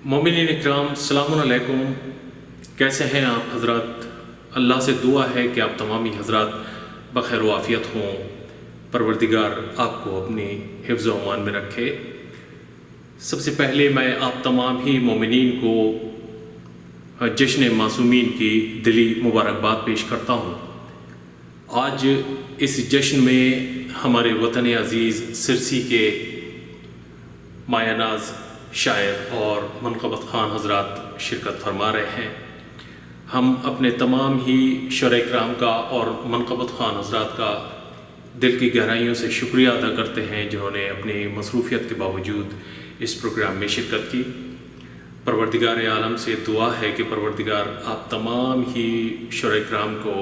مومنین اکرام السلام علیکم، کیسے ہیں آپ حضرات؟ اللہ سے دعا ہے کہ آپ تمامی حضرات بخیر و عافیت ہوں، پروردگار آپ کو اپنی حفظ و امان میں رکھے۔ سب سے پہلے میں آپ تمام ہی مومنین کو جشن معصومین کی دلی مبارکباد پیش کرتا ہوں۔ آج اس جشن میں ہمارے وطن عزیز سرسی کے مایہ ناز شاعر اور منقبت خوان حضرات شرکت فرما رہے ہیں۔ ہم اپنے تمام ہی شرح کرام کا اور منقبت خوان حضرات کا دل کی گہرائیوں سے شکریہ ادا کرتے ہیں جنہوں نے اپنی مصروفیت کے باوجود اس پروگرام میں شرکت کی۔ پروردگار عالم سے دعا ہے کہ پروردگار آپ تمام ہی شرح کرام کو،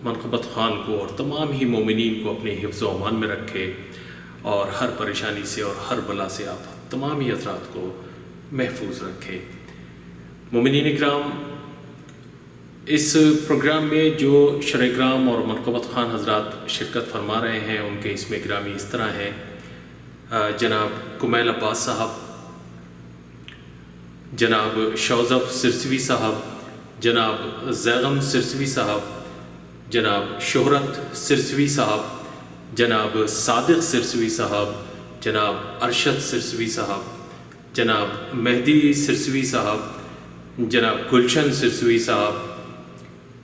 منقبت خوان کو اور تمام ہی مومنین کو اپنے حفظ و امان میں رکھے اور ہر پریشانی سے اور ہر بلا سے آپ تمام ہی حضرات کو محفوظ رکھے۔ مومنین اکرام، اس پروگرام میں جو شرح کرام اور منقبت خوان حضرات شرکت فرما رہے ہیں ان کے اسم گرامی اس طرح ہیں: جناب کمیل عباس صاحب، جناب شوزف سرسوی صاحب، جناب زیغم سرسوی صاحب، جناب شہرت سرسوی صاحب، جناب صادق سرسوی صاحب، جناب ارشد سرسوی صاحب، جناب مہدی سرسوی صاحب، جناب گلشن سرسوی صاحب،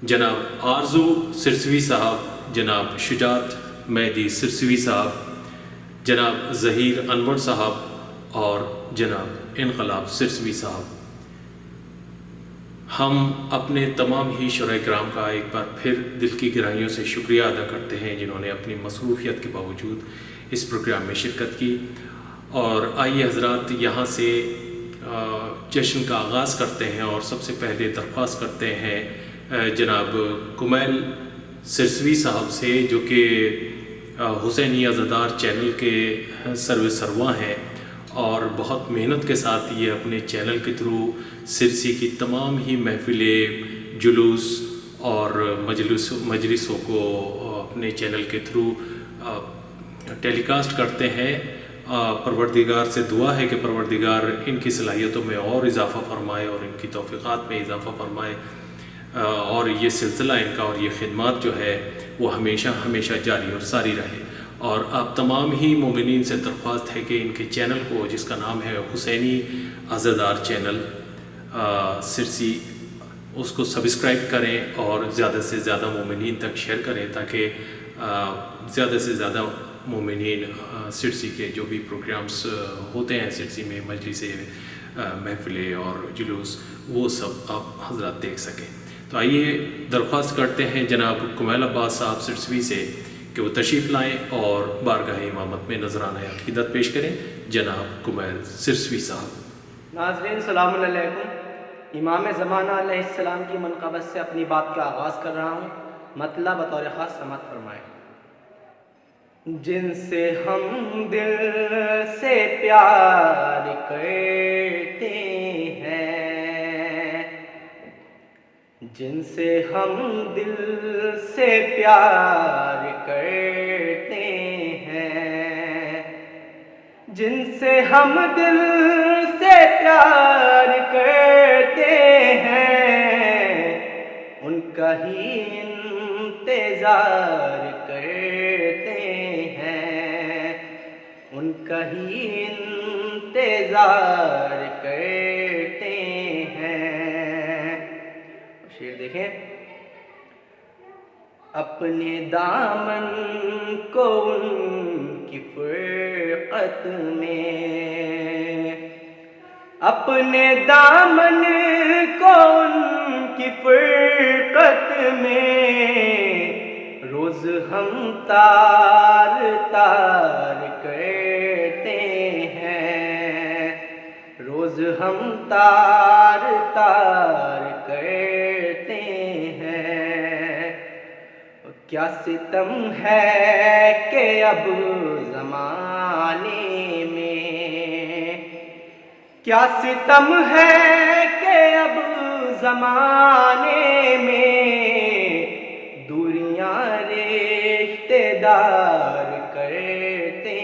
جناب آرزو سرسوی صاحب، جناب شجاعت مہدی سرسوی صاحب، جناب ظہیر انور صاحب اور جناب انقلاب سرسوی صاحب۔ ہم اپنے تمام ہی شرح کرام کا ایک بار پھر دل کی گہرائیوں سے شکریہ ادا کرتے ہیں جنہوں نے اپنی مصروفیت کے باوجود اس پروگرام میں شرکت کی۔ اور آئیے حضرات یہاں سے جشن کا آغاز کرتے ہیں اور سب سے پہلے درخواست کرتے ہیں جناب کمیل سرسوی صاحب سے، جو کہ حسینی عزادار چینل کے سرواں ہیں اور بہت محنت کے ساتھ یہ اپنے چینل کے تھرو سرسی کی تمام ہی محفلیں، جلوس اور مجلسوں کو اپنے چینل کے تھرو ٹیلی کاسٹ کرتے ہیں۔ پروردگار سے دعا ہے کہ پروردگار ان کی صلاحیتوں میں اور اضافہ فرمائے اور ان کی توفیقات میں اضافہ فرمائے، اور یہ سلسلہ ان کا اور یہ خدمات جو ہے وہ ہمیشہ ہمیشہ جاری اور ساری رہے۔ اور آپ تمام ہی مومنین سے درخواست ہے کہ ان کے چینل کو، جس کا نام ہے حسینی عزادار چینل سرسی، اس کو سبسکرائب کریں اور زیادہ سے زیادہ مومنین تک شیئر کریں تاکہ زیادہ سے زیادہ مومنین سرسی کے جو بھی پروگرامز ہوتے ہیں سرسی میں، مجلسیں، محفلیں اور جلوس، وہ سب آپ حضرات دیکھ سکیں۔ تو آئیے درخواست کرتے ہیں جناب کمیل عباس صاحب سرسوی سے کہ وہ تشریف لائیں اور بارگاہ امامت میں نذرانہ عقیدت پیش کریں۔ جناب کمیل سرسوی صاحب۔ ناظرین السلام علیکم۔ امام زمانہ علیہ السلام کی منقبت سے اپنی بات کا آغاز کر رہا ہوں، مطلب بطور خاص سماعت فرمائیں۔ جن سے ہم دل سے پیار کرتے ہیں، جن سے ہم دل سے پیار کرتے ہیں، جن سے ہم دل سے پیار کرتے ہیں، ان کا ہی انتظار کرتے ہیں، ان کا ہی انتظار کرتے ہیں۔ شعر دیکھیں: اپنے دامن کو ان کی فرقت میں، اپنے دامن کو ان کی فرقت میں، روز ہم تار تار کرتے ہیں، روز ہم تار تار کرتے ہیں۔ کیا ستم ہے کہ اب زمانے میں، کیا ستم ہے کہ اب زمانے میں، دوریاں رشتے دار کرتے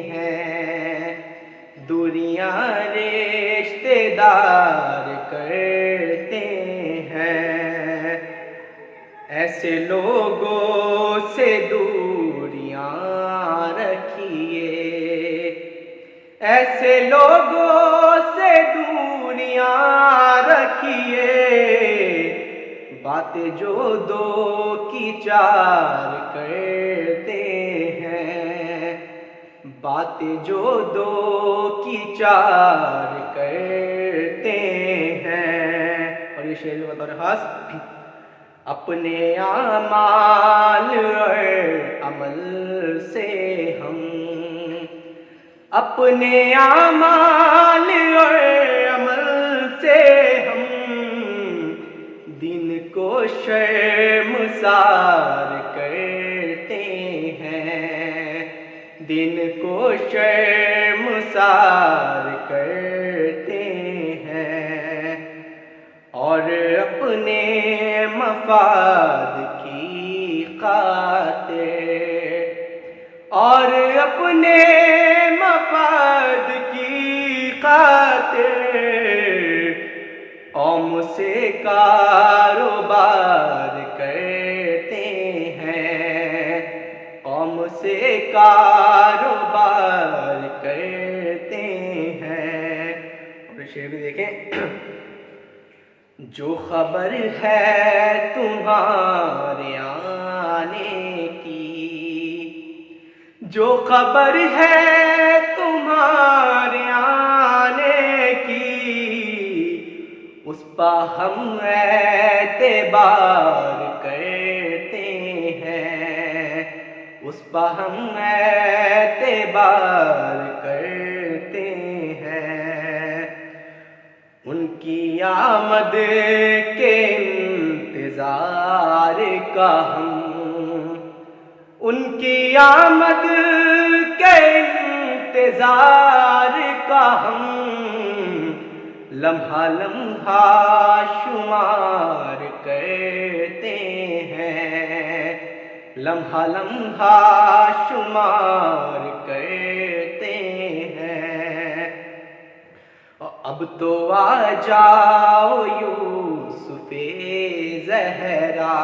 ہیں، دوریاں رشتے بیدار کرتے ہیں، ایسے لوگوں سے دوریاں رکھیے، ایسے لوگوں سے دوریاں رکھیے، باتیں جو دو کی چار کرتے ہیں، باتیں جو دو کی چار کرتے ہیں۔ اور یہ شعر بطور خاص اپنے اعمال اور عمل سے ہم، اپنے اعمال اور عمل سے ہم دن کو شرمسار کرتے ہیں، دن کو شرمسار کرتے ہیں، اور اپنے مفاد کی خاطر، اور اپنے مفاد کی خاطر قوم سے کاروبار کرتے ہیں، قوم سے کاروبار کرتے ہیں۔ اور شعر بھی دیکھیں، جو خبر ہے تمہارے آنے کی، جو خبر ہے تمہارے آنے کی، اس پر ہم اعتبار کرتے ہیں، اس پر ہم اعتبار کرتے ہیں، ان کی آمد کے انتظار کا ہم، ان کی آمد کے انتظار کا ہم لمحہ لمحہ شمار کرتے ہیں، لمحہ لمحہ شمار کرتے ہیں۔ اب تو آ جاؤ یوسف زہرا،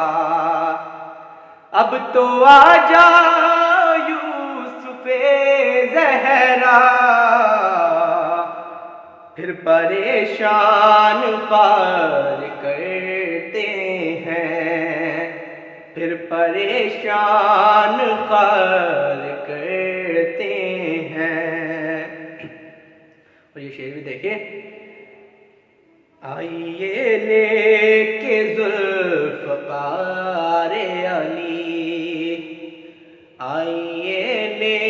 اب تو آ جاؤ یوسف زہرا، پھر پریشان خوار کرتے ہیں، پھر پریشان خوار کرتے ہیں۔ اور یہ شعر بھی دیکھیں، آئیے لے کے ذوالفقار علی، آئیے لے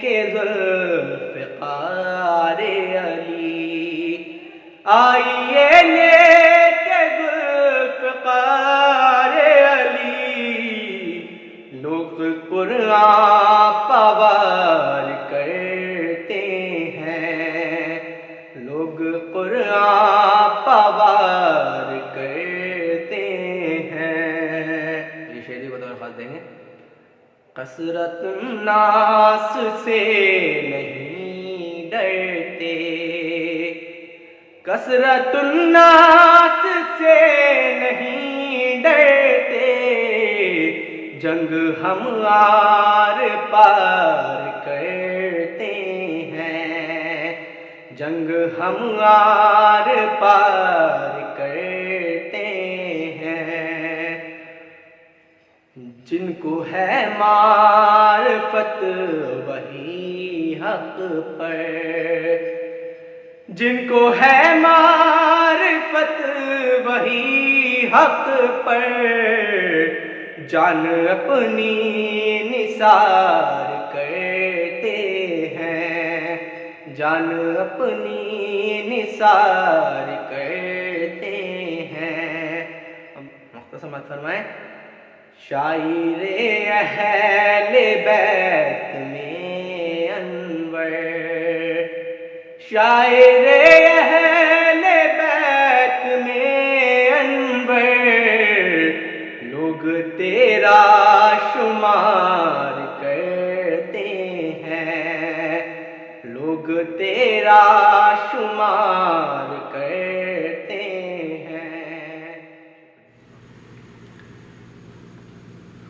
کے ذوالفقار علی، آئیے لے کے ذوالفقار علی، لوگ قرآن پوار کرتے ہیں، لوگ قرآن پوار کرتے ہیں۔ یہ شعری بطور خاص دیں گے، کثرت الناس سے نہیں ڈرتے، کثرت الناس سے نہیں ڈرتے، جنگ ہم آر پار کرتے ہیں، جنگ ہم آر پار کرتے ہیں، جن کو ہے معرفت وہی حق پر، جن کو ہے معرفت وہی حق پر، جان اپنی نثار کرتے ہیں، جان اپنی نثار کرتے ہیں۔ مختصر بات فرمائیں، شاعر اہل بیت میں انور، شاعر اہل بیت میں انور، لوگ تیرا شمار کرتے ہیں، لوگ تیرا شمار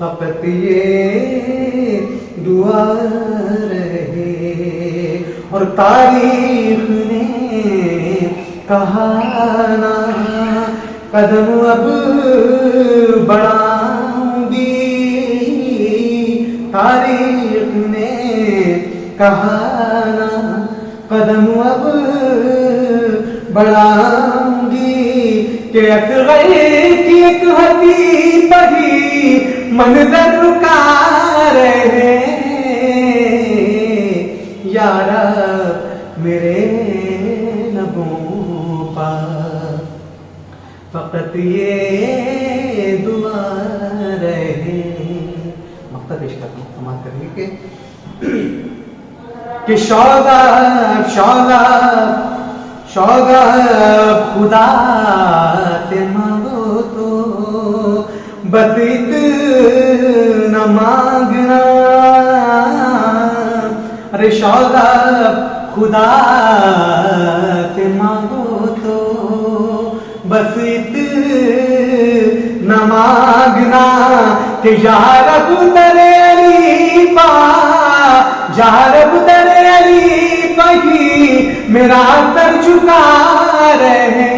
فقط یہ دعا رہے. اور تاریخ نے کہا نا قدم اب بڑھاؤں گی، تاریخ نے کہا نا قدم اب بڑھاؤں گی، کہ اصغر کی ایک حدیث ہی منظر رکا رہے. یا رب میرے لبوں پر فقط یہ دعا رہے. مقطع پیش کرتا ہوں، سماعت کریے کہ شوق خدا سے مانگو تو بس اتنا مانگنا. ارے شوق خدا سے مانگو تو بس اتنا مانگنا کہ یا رب در علی پا، یا رب در علی پا ہی میرا سر جھکا رہے.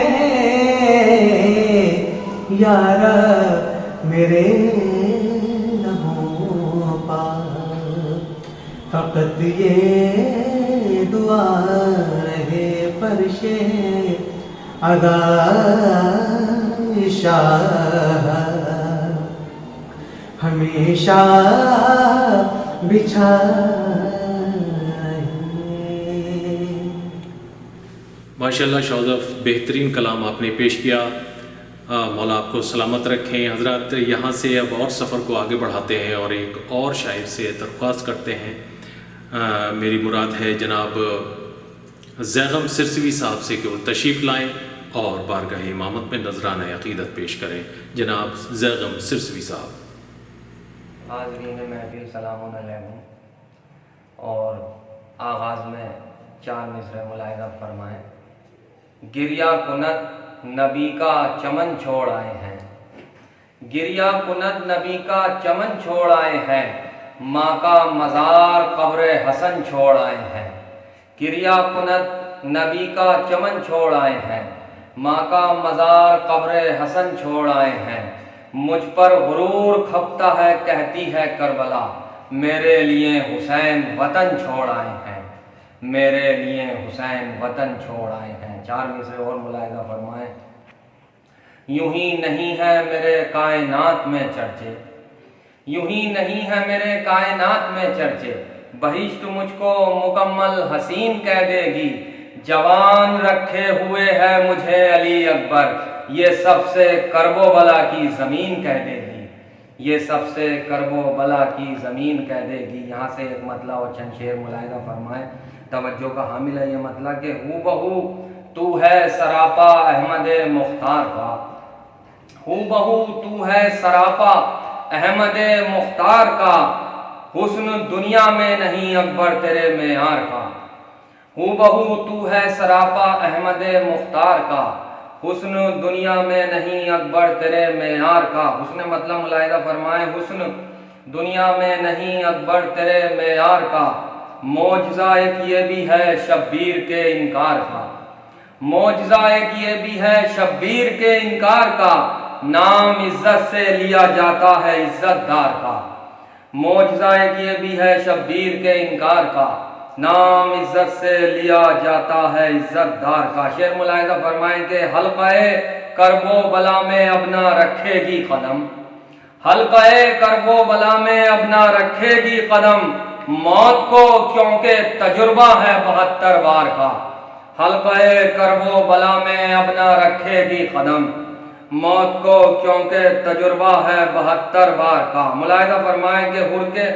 یا رب میرے لبوں پر فقط یہ دعا رہے. فرش شاہ ہمیشہ بچھا. ماشاءاللہ شوزف، بہترین کلام آپ نے پیش کیا. مولا آپ کو سلامت رکھیں. حضرات یہاں سے اب اور سفر کو آگے بڑھاتے ہیں اور ایک اور شاعر سے درخواست کرتے ہیں. میری مراد ہے جناب زیغم سرسوی صاحب سے کہ وہ تشریف لائیں اور بارگاہ امامت میں نذرانہ عقیدت پیش کریں. جناب زیغم سرسوی صاحب. حاضرین محفل سلام علیکم. اور آغاز میں 4 مصرع ملاحظہ فرمائیں. گریہ کنت نبی کا چمن چھوڑ آئے ہیں، گریہ کنت نبی کا چمن چھوڑ آئے ہیں، ماں کا مزار قبر حسن چھوڑ آئے ہیں. گریہ کنت نبی کا چمن چھوڑ آئے ہیں، ماں کا مزار قبر حسن چھوڑ آئے ہیں. مجھ پر غرور کھپتا ہے کہتی ہے کربلا، میرے لیے حسین وطن چھوڑ آئے ہیں، میرے لیے حسین وطن چھوڑ آئے ہیں. 4 مصرع اور ملاحظہ فرمائیں. یوں ہی نہیں ہے میرے کائنات میں چرچے، یوں ہی نہیں ہے میرے کائنات میں چرچے، بہشت مجھ کو مکمل حسین کہہ دے گی. جوان رکھے ہوئے ہے مجھے علی اکبر، یہ سب سے کرب و بلا کی زمین کہہ دے گی، یہ سب سے کرب و بلا کی زمین کہہ دے گی. یہاں سے ایک مطلع اور چند شعر ملاحظہ فرمائیں. توجہ کا حامل ہے یہ مطلع کہ ہو بہو تو ہے سراپا احمد مختار کا، ہو بہو تو ہے سراپا احمد مختار کا، حسن دنیا میں نہیں اکبر تیرے معیار کا. ہو بہو تو ہے سراپا احمد مختار کا، حسن دنیا میں نہیں اکبر تیرے معیار کا. حسن مطلب ملاحظہ فرمائیں. حسن دنیا میں نہیں اکبر تیرے معیار کا، معجزہ ایک یہ بھی ہے شبیر کے انکار کا، معجزہ ایک یہ بھی ہے شبیر کے انکار کا، نام عزت سے لیا جاتا ہے عزت دار کا. معجزہ ایک یہ بھی ہے شبیر کے انکار کا، نام عزت سے لیا جاتا ہے عزت دار کا. شعر ملاحظہ فرمائیں کہ حلقہ کرب و بلا میں اب نہ رکھے گی قدم، حلقہ کرب و بلا میں اب نہ رکھے گی قدم، موت کو کیونکہ تجربہ ہے 72 بار کا. حلقہ کرب و بلا میں اب نہ رکھے گی قدم، موت کو کیونکہ تجربہ ہے 72 بار کا. ملاحظہ فرمائیں کہ حر کے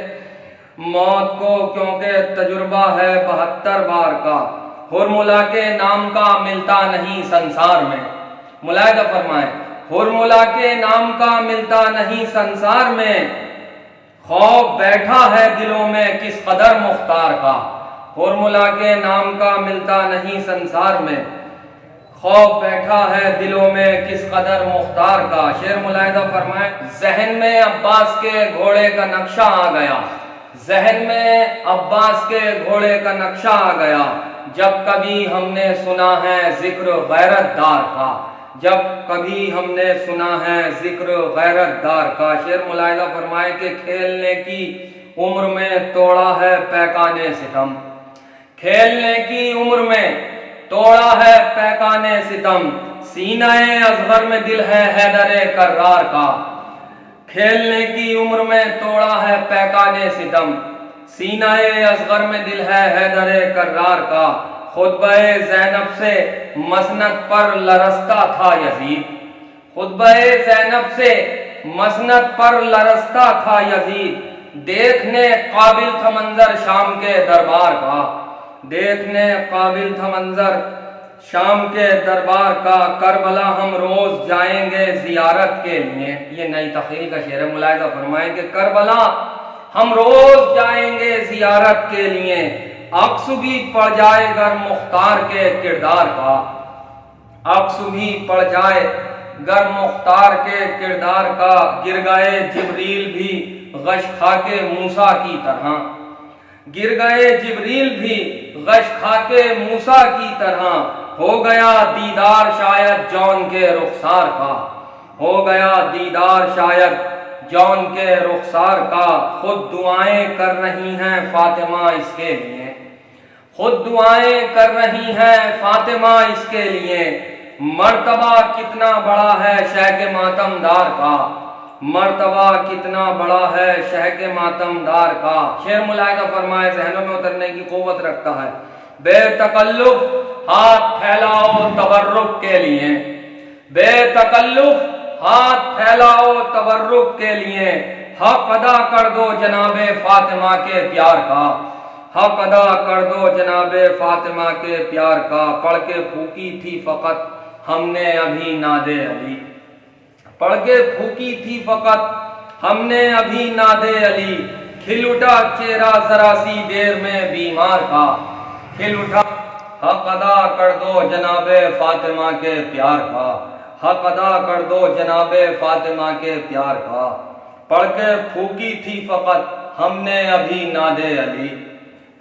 موت کو کیونکہ تجربہ ہے 72 بار کا، حرملا کے نام کا ملتا نہیں سنسار میں. ملاحظہ فرمائیں. حرملا کے نام کا ملتا نہیں سنسار میں، خوف بیٹھا ہے دلوں میں کس قدر مختار کا. حرملا کے نام کا ملتا نہیں سنسار میں، خوف بیٹھا ہے دلوں میں کس قدر مختار کا. شعر ملاحظہ فرمائیں. ذہن میں عباس کے گھوڑے کا نقشہ آ گیا, ذہن میں عباس کے گھوڑے کا نقشہ آ گیا, جب کبھی ہم نے سنا ہے ذکر غیرت دار کا, جب کبھی ہم نے سنا ہے ذکر غیرت دار کا. شعر ملاحظہ فرمائے کہ کھیلنے کی عمر میں توڑا ہے پیکان ستم, کھیلنے کی عمر میں توڑا ہے پیکان ستم, سینہ اصغر میں دل ہے حیدر کرار کا. کھیلنے کی عمر میں توڑا ہے پیکان ستم, سینہ اصغر میں دل ہے حیدر کرار کا. خطبہ زینب سے مسند پر لرزتا تھا یزید, خطبہ زینب سے مسند پر لرزتا تھا یزید, دیکھنے قابل تھا منظر شام کے دربار کا, دیکھنے قابل تھا منظر شام کے دربار کا. کربلا ہم روز جائیں گے زیارت کے لیے, یہ نئی تخیل کا شعر. ملاحظہ فرمائیں کہ کربلا ہم روز جائیں گے زیارت کے لیے, عکس بھی پڑ جائے گر مختار کے کردار کا, عکس بھی پڑ جائے گر مختار کے کردار کا. گر گئے جبریل بھی غش کھا کے موسیٰ کی طرح, گر گئے جبریل بھی غش کھا کے موسیٰ کی طرح, ہو گیا دیدار شاید جون کے رخسار کا, ہو گیا دیدار شاید جون کے رخسار کا. خود دعائیں کر رہی ہیں فاطمہ اس کے لیے, خود دعائیں کر رہی ہیں فاطمہ اس کے لیے, مرتبہ کتنا بڑا ہے شہ کے ماتم دار کا, مرتبہ کتنا بڑا ہے شہ کے ماتم دار کا. شعر ملاحظہ فرمائے ذہنوں میں اترنے کی قوت رکھتا ہے. بے تکلف ہاتھ پھیلاؤ تبرک کے لیے, بے تکلف ہاتھ پھیلاؤ تبرک کے لیے, حق ادا کر دو جناب فاطمہ کے پیار کا, حق ادا کر دو جناب فاطمہ کے پیار کا. پڑھ کے پھونکی تھی فقط ہم نے ابھی ناد علی, پڑھ کے پھونکی تھی فقط ہم نے ابھی ناد علی, کھل اٹھا چہرہ ذرا سی دیر میں بیمار کا, کھل اٹھا. حق ادا کر دو جناب فاطمہ کے پیار کا, حق ادا کر دو جناب فاطمہ کے پیار کا. پڑھ کے پھونکی تھی فقط ہم نے ابھی ناد علی,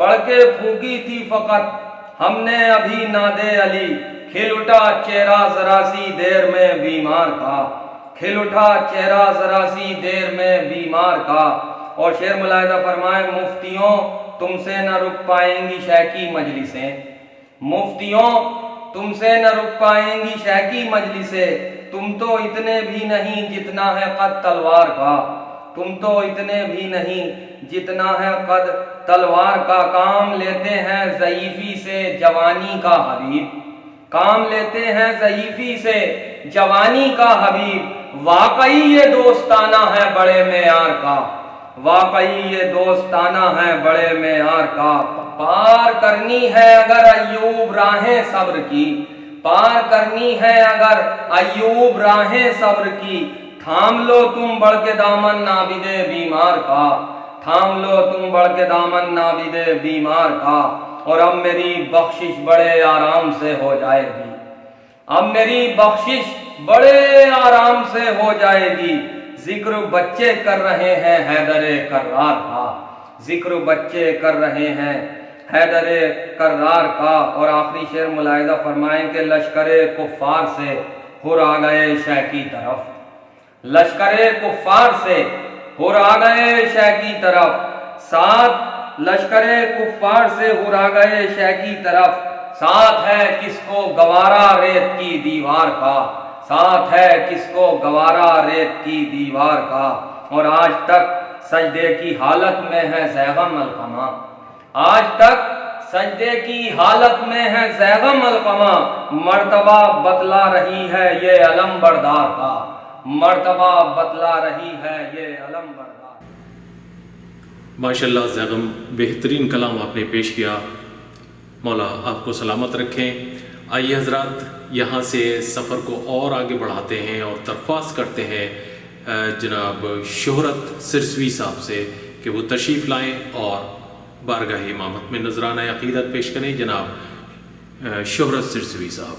پڑھ کے پھونکی تھی فقط ہم نے ابھی ناد علی, کھل اٹھا چہرہ ذرا سی دیر میں بیمار کا, کھل اٹھا چہرہ ذرا سی دیر میں بیمار کا. اور شعر ملاحظہ فرمائیں. مفتیوں تم سے نہ رک پائیں گی شہ کی مجلسیں, مفتیوں تم سے نہ رک پائیں گی شہ کی مجلسیں, تم تو اتنے بھی نہیں جتنا ہے قد تلوار کا, تم تو اتنے بھی نہیں جتنا ہے قد تلوار کا. کام لیتے ہیں ضعیفی سے جوانی کا حبیب, کام لیتے ہیں ضعیفی سے جوانی کا حبیب, واقعی یہ دوستانہ ہے بڑے معیار کا, واقعی یہ دوستانہ ہے بڑے معیار کا. پار کرنی ہے اگر ایوب راہیں صبر کی, پار کرنی ہے اگر ایوب راہیں صبر کی, تھام لو تم بڑھ کے دامن نابد بیمار کا, تھام لو تم بڑھ کے دامن نابد بیمار کا. اور اب میری بخشش بڑے آرام سے ہو جائے گی, اب میری بخشش بڑے آرام سے ہو جائے گی. ذکر بچے کر رہے ہیں حیدر کرار کا, ذکر بچے کر رہے ہیں حیدر کرار کا. اور آخری شعر ملاحظہ فرمائیں کہ لشکر کفار سے ہر آ گئے شہ کی طرف, لشکر کفار سے ہر آ گئے شہ کی طرف, ساتھ لشکر کفار سے ہر آ گئے شہ کی طرف, ساتھ ہے کس کو گوارا ریت کی دیوار کا, ساتھ ہے کس کو گوارا ریت کی دیوار کا. اور آج تک سجدے کی حالت میں ہے زیغم القمہ, آج تک سجدے کی حالت میں ہے زیغم القمہ, مرتبہ بتلا رہی ہے یہ علم بردار کا, مرتبہ بتلا رہی ہے یہ علم بردار. ماشاءاللہ زیغم بہترین کلام آپ نے پیش کیا, مولا آپ کو سلامت رکھیں. آئیے حضرات یہاں سے سفر کو اور آگے بڑھاتے ہیں اور درخواست کرتے ہیں جناب شہرت سرسوی صاحب سے کہ وہ تشریف لائیں اور بارگاہ امامت میں نذرانہ عقیدت پیش کریں. جناب شہرت سرسوی صاحب.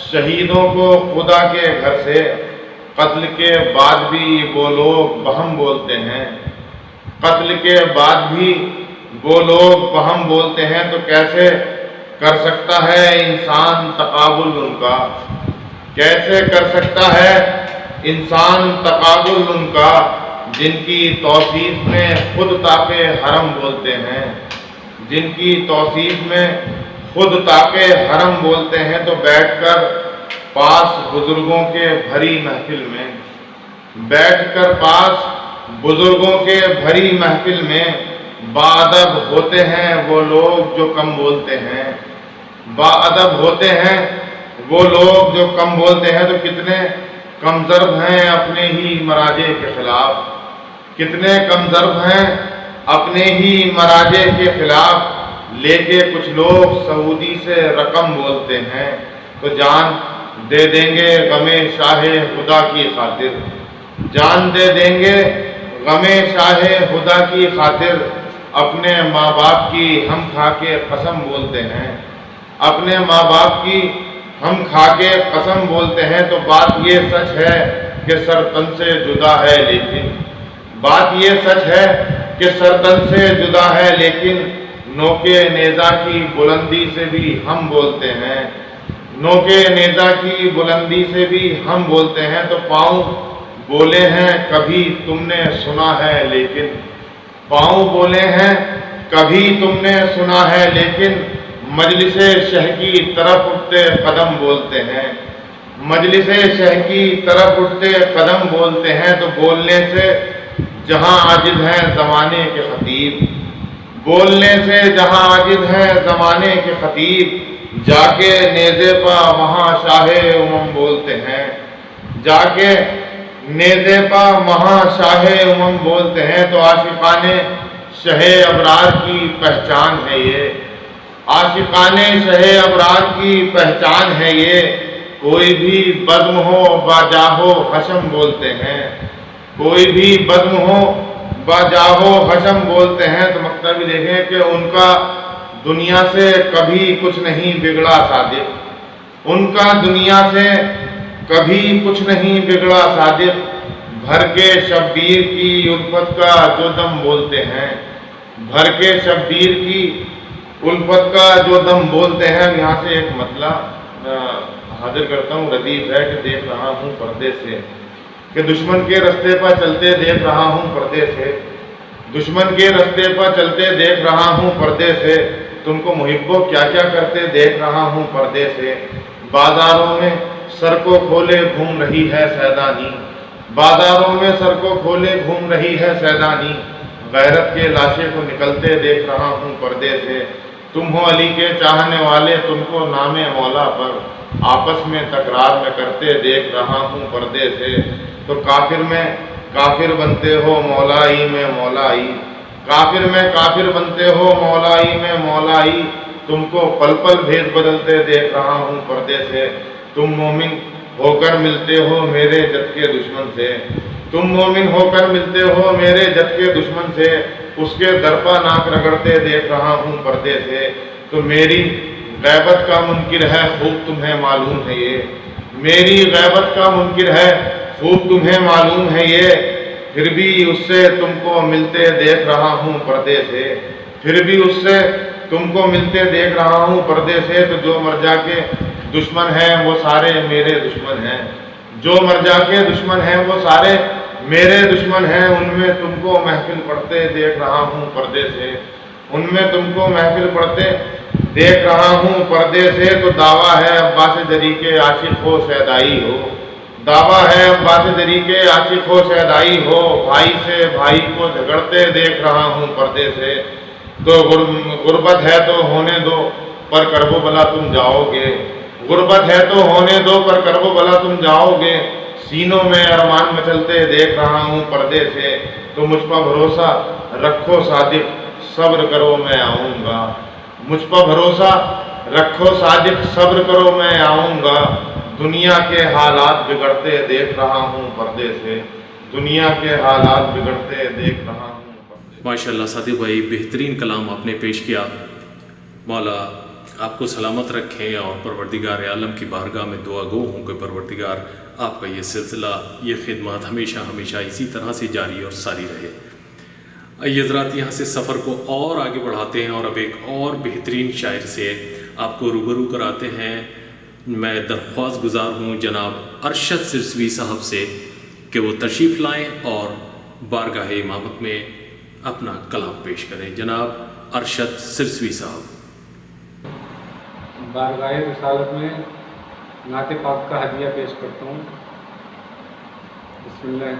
شہیدوں کو خدا کے گھر سے قتل کے بعد بھی وہ لوگ بہم بولتے ہیں، قتل کے بعد بھی وہ لوگ بہم بولتے ہیں، تو کیسے کر سکتا ہے انسان تقابل ان کا؟ کیسے کر سکتا ہے انسان تقابل ان کا، جن کی توصیف میں خود طاق حرم بولتے ہیں، جن کی توصیف میں خود طاق حرم بولتے ہیں، تو بیٹھ کر پاس بزرگوں کے بھری محفل میں، بیٹھ کر پاس بزرگوں کے بھری محفل میں باادب ہوتے ہیں وہ لوگ جو کم بولتے ہیں، باادب ہوتے ہیں وہ لوگ جو کم بولتے ہیں۔ تو کتنے کم ضرب ہیں اپنے ہی مراجع کے خلاف، کتنے کم ضرب ہیں اپنے ہی مراجع کے خلاف، لے کے کچھ لوگ سعودی سے رقم بولتے ہیں، تو جان دے دیں گے غم شاہ خدا کی خاطر، جان دے دیں گے غم شاہ خدا کی خاطر۔ اپنے ماں باپ کی ہم کھا کے قسم بولتے ہیں، اپنے ماں باپ کی ہم کھا کے قسم بولتے ہیں، تو بات یہ سچ ہے کہ سر تن سے جدا ہے، لیکن بات یہ سچ ہے کہ سر تن سے جدا ہے، لیکن نوکے نیزہ کی بلندی سے بھی ہم بولتے ہیں، نوکے نیزہ کی بلندی سے بھی ہم بولتے ہیں۔ تو پاؤں بولے ہیں کبھی تم نے سنا ہے، لیکن پاؤں بولے ہیں کبھی تم نے سنا ہے، لیکن مجلس شہ کی طرف اٹھتے قدم بولتے ہیں، مجلس شہ کی طرف اٹھتے قدم بولتے ہیں۔ تو بولنے سے جہاں عاجز ہیں زمانے کے خطیب، بولنے سے جہاں عاجز ہیں زمانے کے خطیب، جا کے نیزے پا وہاں شاہ امم بولتے ہیں، جا کے نیزے پا وہاں شاہ امم بولتے ہیں۔ تو عاشقان شہ ابرار کی پہچان ہے یہ، عاشقان شہ ابرار کی پہچان ہے یہ، کوئی بھی بزم ہو باجاہو حشم بولتے ہیں، کوئی بھی بزم ہو باجاہو حشم بولتے ہیں۔ تو مطلب دیکھیں کہ ان کا دنیا سے کبھی کچھ نہیں بگڑا صادق، ان کا دنیا سے کبھی کچھ نہیں بگڑا صادق، بھر کے شبیر کی الفت کا جو دم بولتے ہیں، بھر کے شبیر کی الفت کا جو دم بولتے ہیں۔ یہاں سے ایک مطلع حاضر کرتا ہوں، ردیف ہے کہ دیکھ رہا ہوں پردے سے، کہ دشمن کے رستے پر چلتے دیکھ رہا ہوں پردے سے، دشمن کے رستے پر چلتے دیکھ رہا ہوں پردے سے، تم کو محبو کیا کیا کرتے دیکھ رہا ہوں پردے سے، بازاروں میں سر کو کھولے گھوم رہی ہے سیدانی، بازاروں میں سر کو کھولے گھوم رہی ہے سیدانی، غیرت کے لاشے کو نکلتے دیکھ رہا ہوں پردے سے، تم ہو علی کے چاہنے والے، تم کو نام مولا پر آپس میں تکرار میں کرتے دیکھ رہا ہوں پردے سے۔ تو کافر میں کافر بنتے ہو مولائی میں مولائی، کافر میں کافر بنتے ہو مولائی میں مولائی، تم کو پل پل بھید بدلتے دیکھ رہا ہوں پردے سے، تم مومن ہو کر ملتے ہو میرے جد کے دشمن سے، تم مومن ہو کر ملتے ہو میرے جد کے دشمن سے، اس کے درپا ناک رگڑتے دیکھ رہا ہوں پردے سے۔ تو میری غیبت کا منکر ہے خوب تمہیں معلوم ہے یہ، میری غیبت کا منکر ہے خوب تمہیں معلوم ہے یہ، پھر بھی اس سے تم کو ملتے دیکھ رہا ہوں پردے سے، پھر بھی اس سے تم کو ملتے دیکھ رہا ہوں پردے سے۔ تو جو مرجع کے دشمن ہیں وہ سارے میرے دشمن ہیں، جو مرجع کے دشمن ہیں وہ سارے میرے دشمن ہیں، ان میں تم کو محفل پڑھتے دیکھ رہا ہوں پردے سے، ان میں تم کو محفل پڑھتے دیکھ رہا ہوں پردے سے۔ تو دعویٰ ہے عباس دری کے عاشق ہو شیدائی ہو، دعویٰ ہے عباس دری کے عاشق ہو شیدائی ہو، بھائی سے بھائی کو جھگڑتے دیکھ رہا ہوں پردے سے۔ تو غربت ہے تو ہونے دو پر کرب و بلا تم جاؤ گے، غربت ہے تو ہونے دو پر کرب و بلا تم جاؤ گے، سینوں میں ارمان مچلتے دیکھ رہا ہوں پردے سے۔ تو مجھ پر بھروسہ رکھو صادق صبر کرو میں آؤں گا، مجھ پر بھروسہ رکھو صادق صبر کرو میں آؤں گا، دنیا کے حالات بگڑتے دیکھ رہا ہوں پردے سے، دنیا کے حالات بگڑتے دیکھ رہا ہوں پردے سے۔ ماشاء اللہ صادق بھائی، بہترین کلام آپ نے پیش کیا، مولا آپ کو سلامت رکھیں اور پروردگار عالم کی بارگاہ میں دعا گو ہوں کہ پروردگار آپ کا یہ سلسلہ، یہ خدمات ہمیشہ ہمیشہ اسی طرح سے جاری اور ساری رہے۔ آئیے حضرات یہاں سے سفر کو اور آگے بڑھاتے ہیں اور اب ایک اور بہترین شاعر سے آپ کو روبرو کراتے ہیں۔ میں درخواست گزار ہوں جناب ارشد سرسوی صاحب سے کہ وہ تشریف لائیں اور بارگاہ امامت میں اپنا کلام پیش کریں۔ جناب ارشد سرسوی صاحب۔ بارگاہ رسالت میں نعت پاک کا ہدیہ پیش کرتا ہوں۔ بسم اللہ۔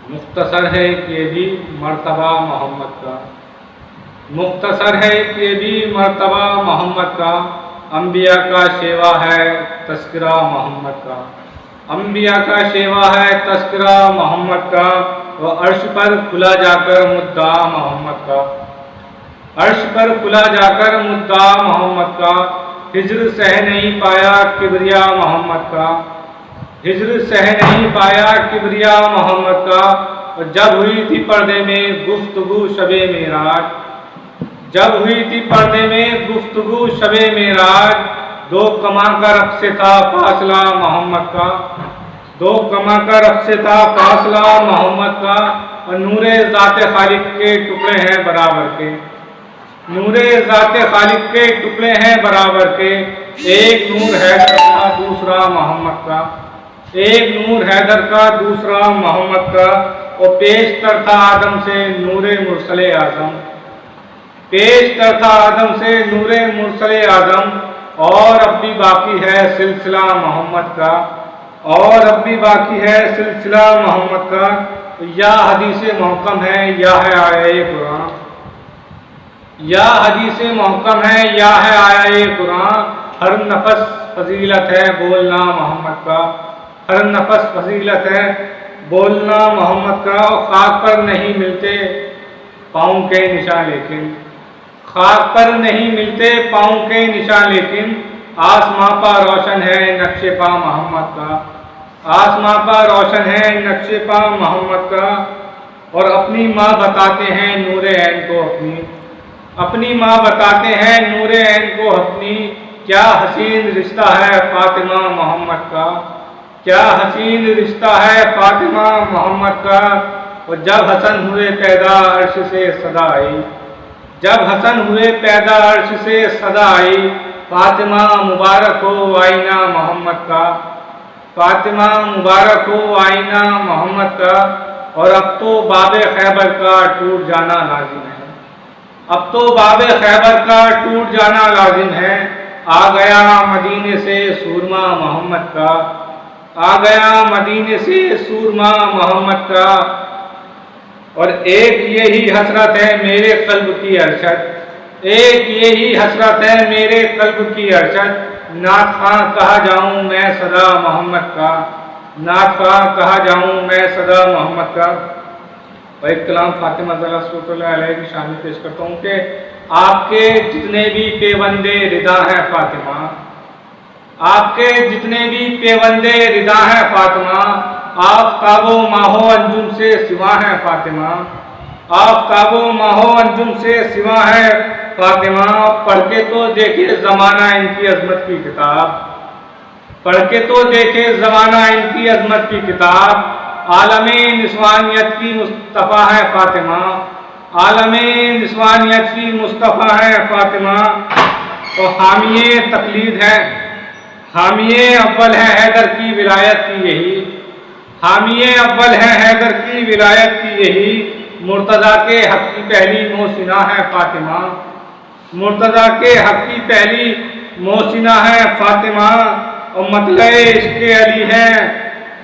مختصر ہے کہ بھی مرتبہ محمد کا، مختصر ہے کہ بھی مرتبہ محمد کا، انبیاء کا شیوا ہے تذکرہ محمد کا، انبیاء کا شیوا ہے تذکرہ محمد کا، وہ عرش پر کھلا جا کر مدعا محمد کا، عرش پر کھلا جا کر مدعا محمد کا، ہجر سہ نہیں پایا کبریا محمد کا، ہجر سہ نہیں پایا کبریا محمد کا، اور جب ہوئی تھی پردے میں گفتگو شب معراج، جب ہوئی تھی پردے میں گفتگو شب معراج، دو کما کا رب سے تھا فاصلہ محمد کا، دو کما کا رب سے تھا فاصلہ محمد کا، اور نور ذات خالق کے ٹکڑے ہیں برابر کے، نور ذات خالق کے ٹکڑے ہیں برابر کے، ایک نور حیدر کا دوسرا محمد کا، ایک نور حیدر کا دوسرا محمد کا، اور پیش تر تھا آدم سے نور مرسل اعظم، پیش تر تھا آدم سے نور مرسل اعظم، اور اب بھی باقی ہے سلسلہ محمد کا، اور اب بھی باقی ہے سلسلہ محمد کا، یا حدیث محکم ہے یا ہے آیہ قرآن، یا حدیث محکم ہے یا ہے آیہ قرآن، ہر نفس فضیلت ہے بولنا محمد کا، ہر نفس فضیلت ہے بولنا محمد کا، خاک پر نہیں ملتے پاؤں کے نشان لیکن، خاک پر نہیں ملتے پاؤں کے نشان لیکن، آسماں پا روشن ہے نقش پا محمد کا، آسماں پا روشن ہے نقش پا محمد کا، اور اپنی ماں بتاتے ہیں نور عین کو اپنی، اپنی ماں بتاتے ہیں نور عین کو اپنی، کیا حسین رشتہ ہے فاطمہ محمد کا، کیا حسین رشتہ ہے فاطمہ محمد کا، اور جب حسن ہوئے پیدا عرش سے صدا آئی، جب حسن ہوئے پیدا عرش سے صدا آئی، فاطمہ مبارک ہو آئینہ محمد کا، فاطمہ مبارک ہو آئینہ محمد کا، اور اب تو باب خیبر کا ٹوٹ جانا لازم ہے، اب تو باب خیبر کا ٹوٹ جانا لازم ہے، آ گیا مدینے سے سورما محمد کا، آ گیا مدینے سے سورما محمد کا، اور ایک یہی حسرت ہے میرے قلب کی ارشد، ایک یہی حسرت ہے میرے قلب کی ارشد، نعت خواں کہا جاؤں میں صدا محمد کا، نعت خواں کہا جاؤں میں صدا محمد کا۔ اور ایک کلام فاطمہ زہرا صلی اللہ علیہ کی شان میں پیش کرتا ہوں کہ آپ کے جتنے بھی پیوندے ردا ہیں فاطمہ، آپ کے جتنے بھی پیوندے ردا ہیں فاطمہ، آفتاب و ماہ و انجم سے سوا ہیں فاطمہ، آفتاب و ماہ و انجم سے سوا ہے فاطمہ، پڑھ کے تو دیکھے زمانہ ان کی عظمت کی کتاب، پڑھ کے تو دیکھے زمانہ ان کی عظمت کی کتاب، عالم نسوانیت کی مصطفیٰ ہے فاطمہ، عالم نسوانیت کی مصطفیٰ ہے فاطمہ، اور حامی تقلید ہے، حامی اول ہے حیدر کی ولایت کی یہی، حامی اول ہے حیدر کی ولایت کی یہی، مرتضیٰ کے حق کی پہلی محسنہ ہے فاطمہ، مرتضیٰ کے حق کی پہلی محسنہ ہے فاطمہ، اور مطلع عشق علی ہے،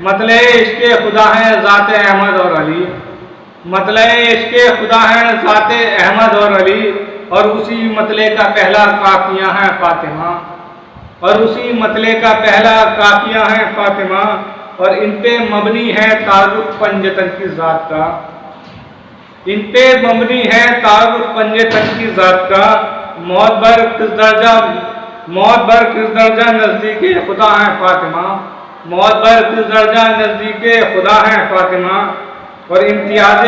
مطلع عشق خدا ہے ذات احمد اور علی، مطلع عشق خدا ہے ذات احمد اور علی، اور اسی مطلع کا پہلا قافیہ ہے فاطمہ، اور اسی مطلع کا پہلا قافیہ ہے فاطمہ، اور ان پہ مبنی ہے تعارف پنجتن کی ذات کا، ان پہ مبنی ہے تعارف پنجتن کی ذات کا، موت بر کس درجہ، موت بر کس درجہ نزدیک خدا ہے فاطمہ، موت بر کس درجہ نزدیک خدا ہے فاطمہ، اور امتیاز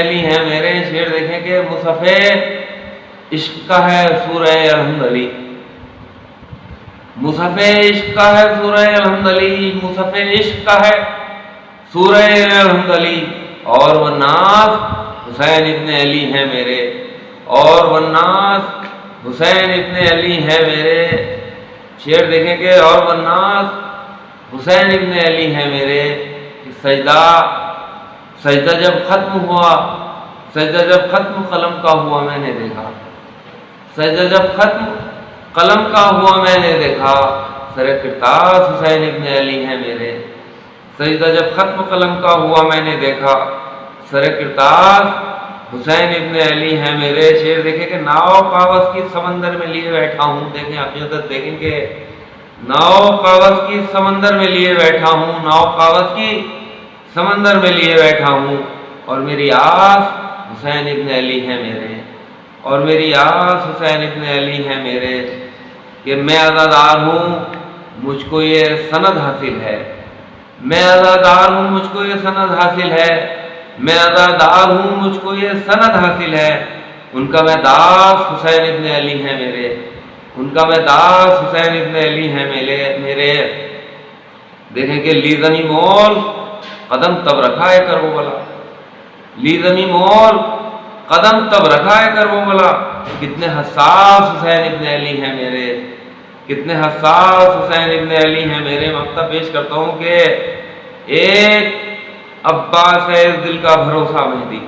علی ہیں میرے. شعر دیکھیں کہ مصحف عشق کا ہے سورہ الحمد علی. مصحف عشق کا ہے سورہ الحمد علی. مصحف عشق کا ہے سورہ الحمد علی. اور والناس حسین ابن علی ہیں میرے. اور والناس حسین ابن علی ہیں میرے. شعر دیکھیں کہ اور والناس حسین ابن علی ہیں میرے. سجدہ جب ختم ہوا، سجدہ جب ختم قلم کا ہوا میں نے دیکھا. سجدہ جب ختم قلم کا ہوا میں نے دیکھا. سر کرتاس حسین ابن علی ہیں میرے. سجدہ جب ختم قلم کا ہوا میں نے دیکھا. سر کرتاس حسین ابن علی ہیں میرے. شعر دیکھیں کہ ناؤ کاغذ کی سمندر میں لیے بیٹھا ہوں. دیکھیں حقیقت دیکھیں کہ ناؤ کاغذ کی سمندر میں لیے بیٹھا ہوں. ناؤ کاغذ کی سمندر میں لیے بیٹھا ہوں. اور میری آس حسین ابن علی ہیں میرے. اور میری آس حسین ابن علی ہیں میرے کہ میں عزادار ہوں مجھ کو یہ سند حاصل ہے. میں عزادار ہوں مجھ کو یہ سند حاصل ہے. میں عزادار ہوں مجھ کو یہ سند حاصل ہے. ان کا میں داس حسین ابن علی ہیں میرے. ان کا میں داس حسین ابن علی ہیں میرے. دیکھیں کہ لی زمیں مول قدم تب رکھا ہے کربلا. لی زمیں مول قدم تب رکھا ہے کربلا. کتنے حساس حسین ابن علی ہیں میرے. کتنے حساس حسین ابن علی ہیں میرے. مقطع پیش کرتا ہوں کہ ایک عباس ہے اس دل کا بھروسہ مہدی.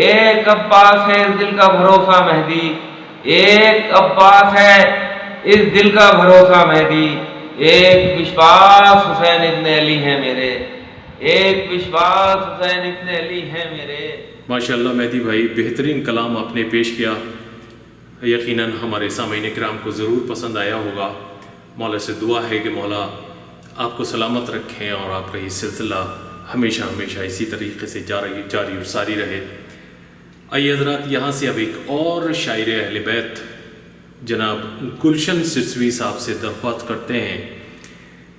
ایک عباس ہے اس دل کا بھروسہ مہدی. ایک عباس ہے اس دل کا بھروسہ مہدی. ایک وشواس حسین ابن علی ہیں میرے. ایک وشواس حسین ابن علی ہیں میرے. ماشاءاللہ مہدی بھائی بہترین کلام آپ نے پیش کیا. یقیناً ہمارے سامعین کرام کو ضرور پسند آیا ہوگا. مولا سے دعا ہے کہ مولا آپ کو سلامت رکھیں اور آپ کا یہ سلسلہ ہمیشہ ہمیشہ اسی طریقے سے جاری اور ساری رہے. آئیے حضرات یہاں سے اب ایک اور شاعر اہل بیت جناب گلشن سرسوی صاحب سے درخواست کرتے ہیں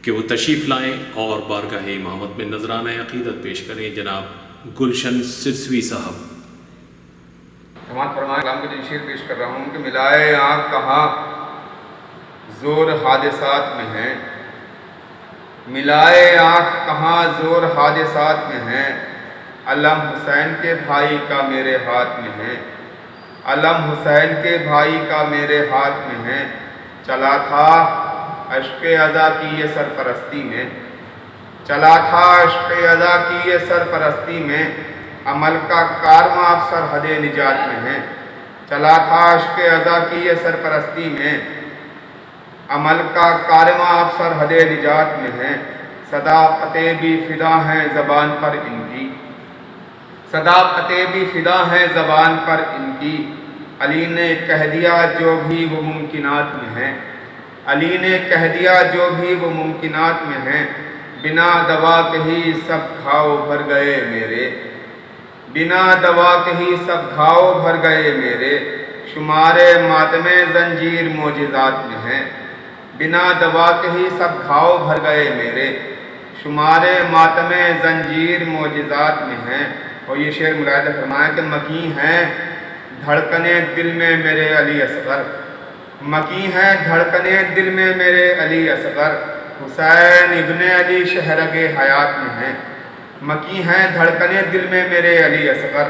کہ وہ تشریف لائیں اور بارگاہ امامت میں نذرانہ عقیدت پیش کریں. جناب گلشن سرسوی صاحب. سماعت فرمائیں. کلام کے شعر پیش کر رہا ہوں کہ ملائے آنکھ کہاں زور حادثات میں ہیں. ملائے آنکھ کہاں زور حادثات میں ہیں. علم حسین کے بھائی کا میرے ہاتھ میں ہے. علم حسین کے بھائی کا میرے ہاتھ میں ہے. چلا تھا عشق ادا کی یہ سرپرستی میں. چلا تھا عشق ادا کی یہ سرپرستی میں. عمل کا کارواں اب سرحد نجات میں ہے. چلا تھا عشق ادا کی یہ سرپرستی میں. عمل کا کارواں اب سرحد نجات میں ہے. صداقتیں بھی فدا ہیں زبان پر ان کی. صداقتیں بھی فدا ہیں زبان پر ان کی. علی نے کہہ دیا جو بھی وہ ممکنات میں ہے. علی نے کہہ دیا جو بھی وہ ممکنات میں ہے. بنا دوا کے ہی سب گھاؤ بھر گئے میرے. بنا دوا کے ہی سب گھاؤ بھر گئے میرے. شمار ماتم زنجیر معجزات میں ہے. بنا دوا کے ہی سب گھاؤ بھر گئے میرے. شمار ماتم زنجیر معجزات میں ہیں. اور یہ شعر ملاحظہ فرمایا کہ مکی ہیں دھڑکنے دل میں میرے علی اصغر. مکی ہیں دھڑکنے دل میں میرے علی اصغر. حسین ابن علی شہرگ حیات میں ہیں. مکی ہیں دھڑکنے دل میں میرے علی اصغر.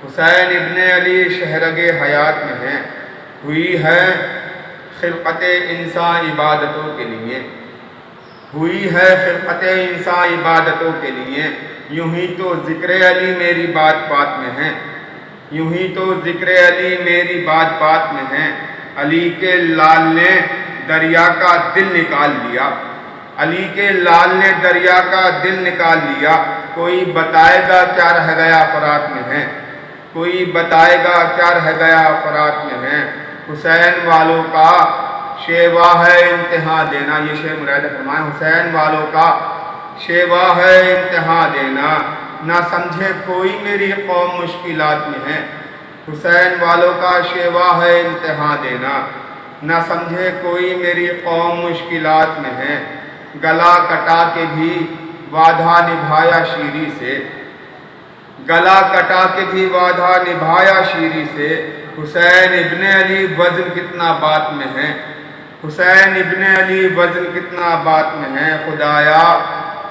حسین ابن علی شہرگ حیات میں ہیں. ہوئی ہے خلقت انسان عبادتوں کے لیے. ہوئی ہے خلقت انسان عبادتوں کے لیے. یوں ہی تو ذکر علی میری بات بات میں ہے. یوں ہی تو ذکر علی میری بات بات میں ہے. علی کے لال نے دریا کا دل نکال لیا. علی کے لال نے دریا کا دل نکال لیا. کوئی بتائے گا کیا رہ گیا فرات میں ہے. کوئی بتائے گا کیا رہ گیا فرات میں ہے. حسین والوں کا شیوا ہے انتہا دینا. یہ شعر ملاحظہ فرمائیں. حسین والوں کا شیوا ہے انتہا دینا. نہ سمجھے کوئی میری قوم مشکلات میں ہے. حسین والوں کا شیوا ہے انتہا دینا. نہ سمجھے کوئی میری قوم مشکلات میں ہے. گلا کٹا کے بھی وعدہ نبھایا شیری سے. گلا کٹا کے بھی وعدہ نبھایا شیری سے، حسین ابن علی وزن کتنا بات میں ہے، حسین ابن علی وزن کتنا بات میں ہے، خدایا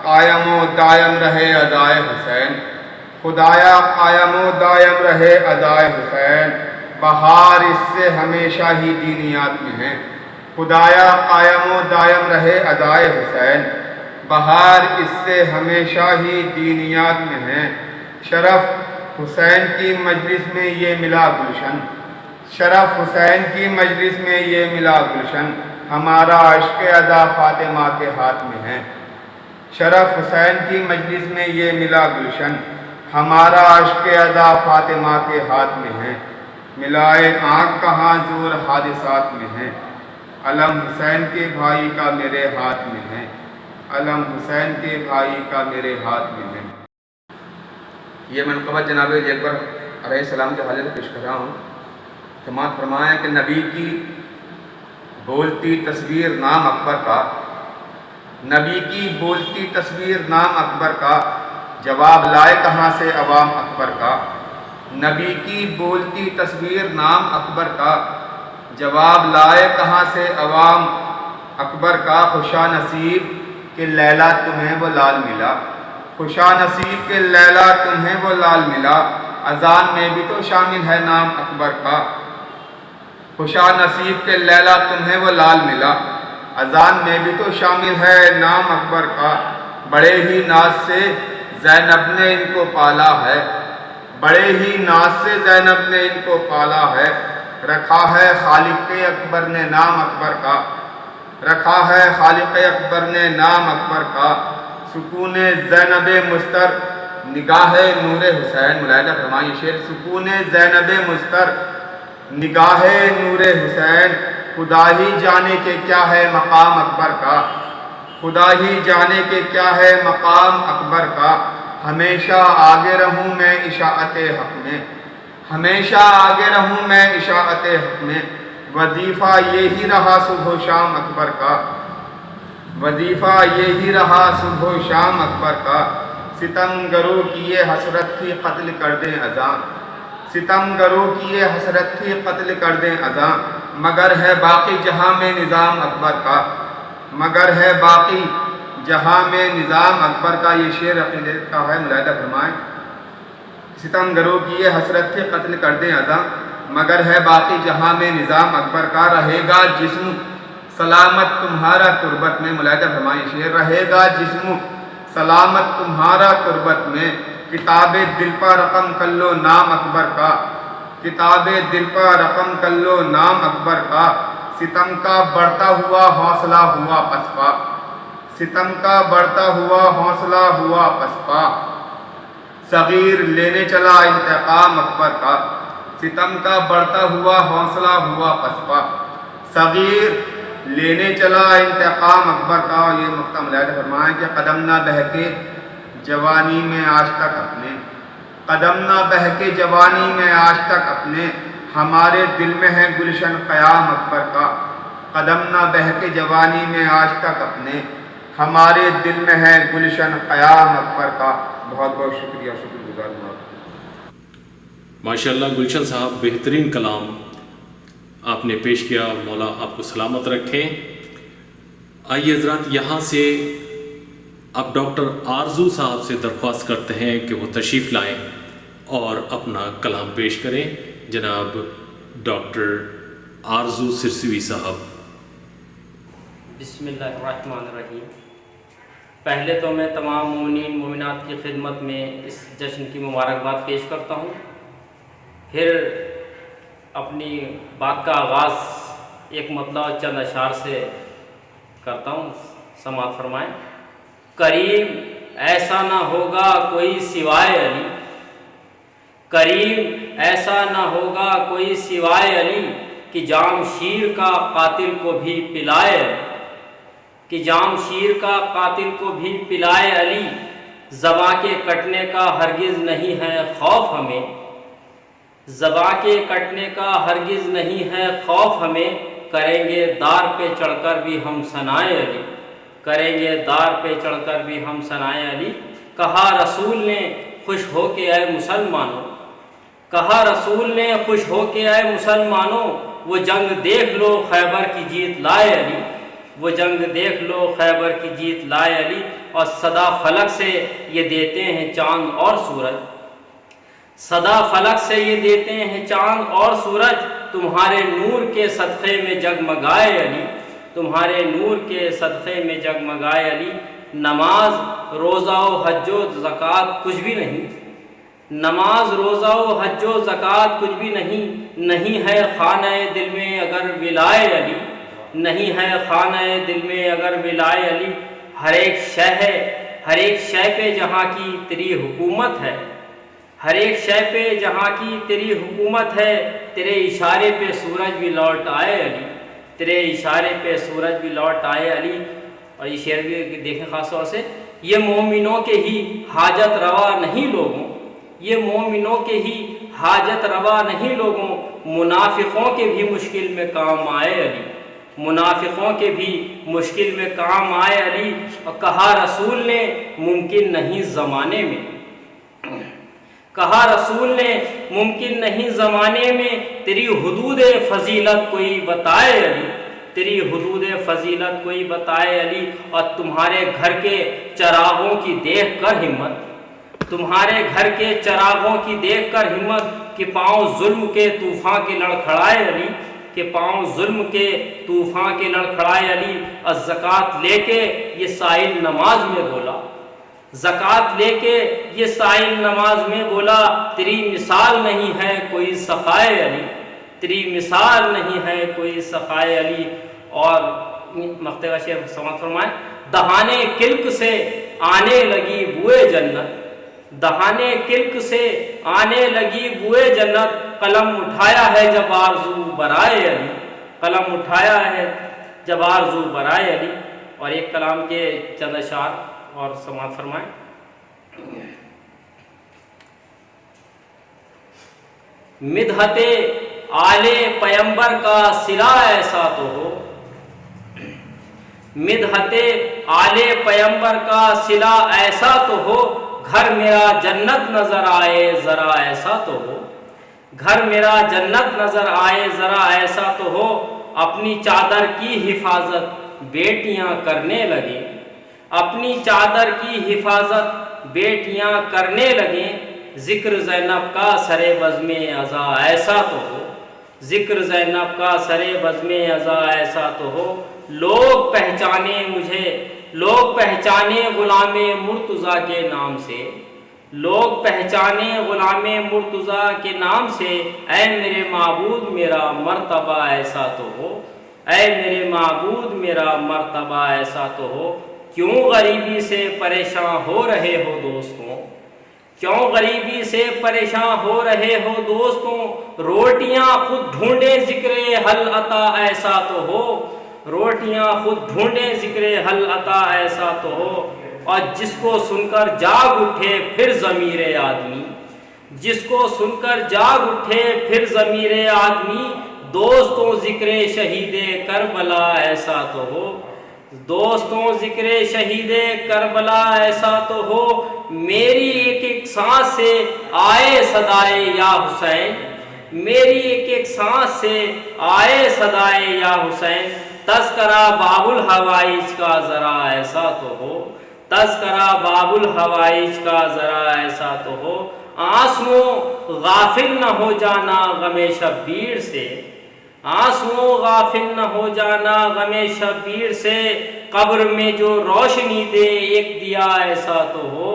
قائم و دائم رہے ادائے حسین، خدایا قائم و دائم رہے ادائے حسین، بہار اس سے ہمیشہ ہی دینیات میں ہے، خدایا قائم و دائم رہے ادائے حسین، بہار اس سے ہمیشہ ہی دینیات میں ہے، شرف حسین کی مجلس میں یہ ملا گلشن، شرف حسین کی مجلس میں یہ ملا گلشن، ہمارا عشق ادا فاطمہ کے ہاتھ میں ہے، شرف حسین کی مجلس میں یہ ملا گلشن، ہمارا عشق ادا فاطمہ کے ہاتھ میں ہے، ملائے آنکھ کہاں زور حادثات میں ہے، علم حسین کے بھائی کا میرے ہاتھ میں ہے، علم حسین کے بھائی کا میرے ہاتھ میں ہے۔ یہ منقبہ جناب علی اکبر علیہ السلام کے حوالے سے پیش کر رہا ہوں۔ سماعت فرمائیں کہ نبی کی بولتی تصویر نام اکبر کا، نبی کی بولتی تصویر نام اکبر کا، جواب لائے کہاں سے عوام اکبر کا، نبی کی بولتی تصویر نام اکبر کا، جواب لائے کہاں سے عوام اکبر کا، خوشا نصیب کہ لیلا تمہیں وہ لال ملا، خوشا نصیب کہ لیلا تمہیں وہ لال ملا، اذان میں بھی تو شامل ہے نام اکبر کا، خوشا نصیب کہ لیلا تمہیں وہ لال ملا، اذان میں بھی تو شامل ہے نام اکبر کا، بڑے ہی ناز سے زینب نے ان کو پالا ہے، بڑے ہی ناز سے زینب نے ان کو پالا ہے، رکھا ہے خالق اکبر نے نام اکبر کا، رکھا ہے خالق اکبر نے نام اکبر کا، سکون زینب مستر نگاہ نور حسین، ملاحظہ فرمائیں یہ شعر، سکون زینب مستر نگاہ نور حسین، خدا ہی جانے کے کیا ہے مقام اکبر کا، خدا ہی جانے کے کیا ہے مقام اکبر کا، ہمیشہ آگے رہوں میں اشاعت حق میں، ہمیشہ آگے رہوں میں اشاعت حق میں، وظیفہ یہی رہا صبح و شام اکبر کا، وظیفہ یہی رہا صبح و شام اکبر کا، ستم گرو کی یہ حسرت تھی قتل کر دیں اذان، ستم گرو کی یہ حسرت تھی قتل کر دیں اذان، مگر ہے باقی جہاں میں نظام اکبر کا، مگر ہے باقی جہاں میں نظام اکبر کا، یہ شعر عقیدے کا ہے، ملاحظہ فرمائیں، ستم گرو کی یہ حسرت تھی قتل کر دیں اذان، مگر ہے باقی جہاں میں نظام اکبر کا، رہے گا جسم سلامت تمہارا تربت میں، ملاحظہ فرمائیں شعر، رہے گا جسم سلامت تمہارا تربت میں، کتاب دل پر رقم کر لو نام اکبر کا، کتاب دل پر رقم کر لو نام اکبر کا، ستم کا بڑھتا ہوا حوصلہ ہوا پسپا، ستم کا بڑھتا ہوا حوصلہ ہوا پسپا، صغیر لینے چلا انتقام اکبر کا، ستم کا بڑھتا ہوا حوصلہ ہوا پسپا، صغیر لینے چلا انتقام اکبر کا، یہ نقطہ ملاحظہ فرمائیں کہ قدم نہ بہکے جوانی میں آج تک اپنے، قدم نہ بہکے جوانی میں آج تک اپنے، ہمارے دل میں ہے گلشن قیام اکبر کا، قدم نہ بہکے جوانی میں آج تک اپنے، ہمارے دل میں ہے گلشن قیام اکبر کا۔ بہت بہت شکریہ، شکر گزار ہوں آپ۔ ماشاءاللہ گلشن صاحب، بہترین کلام آپ نے پیش کیا، مولا آپ کو سلامت رکھیں۔ آئیے حضرات، یہاں سے اب ڈاکٹر آرزو صاحب سے درخواست کرتے ہیں کہ وہ تشریف لائیں اور اپنا کلام پیش کریں۔ جناب ڈاکٹر آرزو سرسوی صاحب۔ بسم اللہ الرحمن الرحیم۔ پہلے تو میں تمام مومنین مومنات کی خدمت میں اس جشن کی مبارکباد پیش کرتا ہوں، پھر اپنی بات کا آغاز ایک مطلب چند اشعار سے کرتا ہوں، سماعت فرمائیں۔ کریم ایسا نہ ہوگا کوئی سوائے علی، کریم ایسا نہ ہوگا کوئی سوائے علی، کہ جام شیر کا قاتل کو بھی پلائے علی، کہ جام شیر کا قاتل کو بھی پلائے علی، زباں کے کٹنے کا ہرگز نہیں ہے خوف ہمیں، زباں کے کٹنے کا ہرگز نہیں ہے خوف ہمیں، کریں گے دار پہ چڑھ کر بھی ہم ثنائے علی، کریں گے دار پہ چڑھ کر بھی ہم ثنائے علی۔ کہا رسول نے خوش ہو کے اے مسلمانوں، کہا رسول نے خوش ہو کے اے مسلمانوں، وہ جنگ دیکھ لو خیبر کی جیت لائے علی، وہ جنگ دیکھ لو خیبر کی جیت لائے علی۔ اور صدا فلک سے یہ دیتے ہیں چاند اور سورج، صدا فلک سے یہ دیتے ہیں چاند اور سورج، تمہارے نور کے صدقے میں جگمگائے علی، تمہارے نور کے صدقے میں جگمگائے علی۔ نماز روزہ و حج و زکوٰۃ کچھ بھی نہیں، نماز روزہ و حج و زکوٰۃ کچھ بھی نہیں، نہیں ہے خانہ دل میں اگر ولائے علی، نہیں ہے خانہ دل میں اگر ولائے علی۔ ہر ایک شے ہے، ہر ایک شے پہ جہاں کی تیری حکومت ہے، ہر ایک شے پہ جہاں کی تیری حکومت ہے، تیرے اشارے پہ سورج بھی لوٹ آئے علی، تیرے اشارے پہ سورج بھی لوٹ آئے علی۔ اور یہ شعر بھی دیکھیں خاص طور سے، یہ مومنوں کے ہی حاجت روا نہیں لوگوں، یہ مومنوں کے ہی حاجت روا نہیں لوگوں، منافقوں کے بھی مشکل میں کام آئے علی، منافقوں کے بھی مشکل میں کام آئے علی۔ اور کہا رسول نے ممکن نہیں زمانے میں، کہا رسول نے ممکن نہیں زمانے میں، تیری حدود فضیلت کوئی بتائے علی، تیری حدود فضیلت کوئی بتائے علی۔ اور تمہارے گھر کے چراغوں کی دیکھ کر ہمت، تمہارے گھر کے چراغوں کی دیکھ کر ہمت، کہ پاؤں ظلم کے طوفان کے لڑکھڑائے علی، کہ پاؤں ظلم کے طوفان کے لڑکھڑائے علی۔ اور زکوٰۃ لے کے یہ سائل نماز میں بولا، زکوٰۃ لے کے یہ سائل نماز میں بولا، تیری مثال نہیں ہے کوئی سخائے علی، تیری مثال نہیں ہے کوئی سخائے علی۔ اور مقطع کا شعر سماعت فرمائیں، دہانے کلک سے آنے لگی بوئے جنت، دہانے کلک سے آنے لگی بوئے جنت، قلم اٹھایا ہے جب آرزو برائے علی، قلم اٹھایا ہے جب آرزو برائے علی۔ اور ایک کلام کے چند اشعار اور سماعت فرمائیں۔ مدحت آل پیمبر کا صلہ ایسا تو ہو، مدحت آل پیمبر کا صلہ ایسا تو ہو، گھر میرا جنت نظر آئے ذرا ایسا تو ہو، گھر میرا جنت نظر آئے ذرا ایسا تو ہو۔ اپنی چادر کی حفاظت بیٹیاں کرنے لگیں، اپنی چادر کی حفاظت بیٹیاں کرنے لگیں، ذکر زینب کا سرے بزم عزا ایسا تو ہو، ذکر زینب کا سرے بزم عزا ایسا تو ہو۔ لوگ پہچانے مجھے، لوگ پہچانے غلام مرتضیٰ کے نام سے، لوگ پہچانے غلام مرتضیٰ کے نام سے، اے میرے معبود میرا مرتبہ ایسا تو ہو، اے میرے معبود میرا مرتبہ ایسا تو ہو۔ کیوں غریبی سے پریشان ہو رہے ہو دوستوں، کیوں غریبی سے پریشان ہو رہے ہو دوستوں، روٹیاں خود ڈھونڈے ذکر حل عطا ایسا تو ہو، روٹیاں خود ڈھونڈے ذکر حل عطا ایسا تو ہو۔ اور جس کو سن کر جاگ اٹھے پھر ضمیر آدمی، جس کو سن کر جاگ اٹھے پھر ضمیر آدمی، دوستوں ذکر شہید کربلا ایسا تو ہو، دوستوں ذکر شہید کربلا ایسا تو ہو۔ میری ایک ایک سانس سے آئے صدائے یا حسین، میری ایک ایک سانس سے آئے صدائے یا حسین، تذکرہ باب الحوائج کا ذرا ایسا تو ہو، تذکرہ باب الحوائج کا ذرا ایسا تو ہو۔ آنسوؤں غافل نہ ہو جانا غم شبیر سے، آنسوؤں غافل نہ ہو جانا غم شبیر سے، قبر میں جو روشنی دے ایک دیا ایسا تو ہو،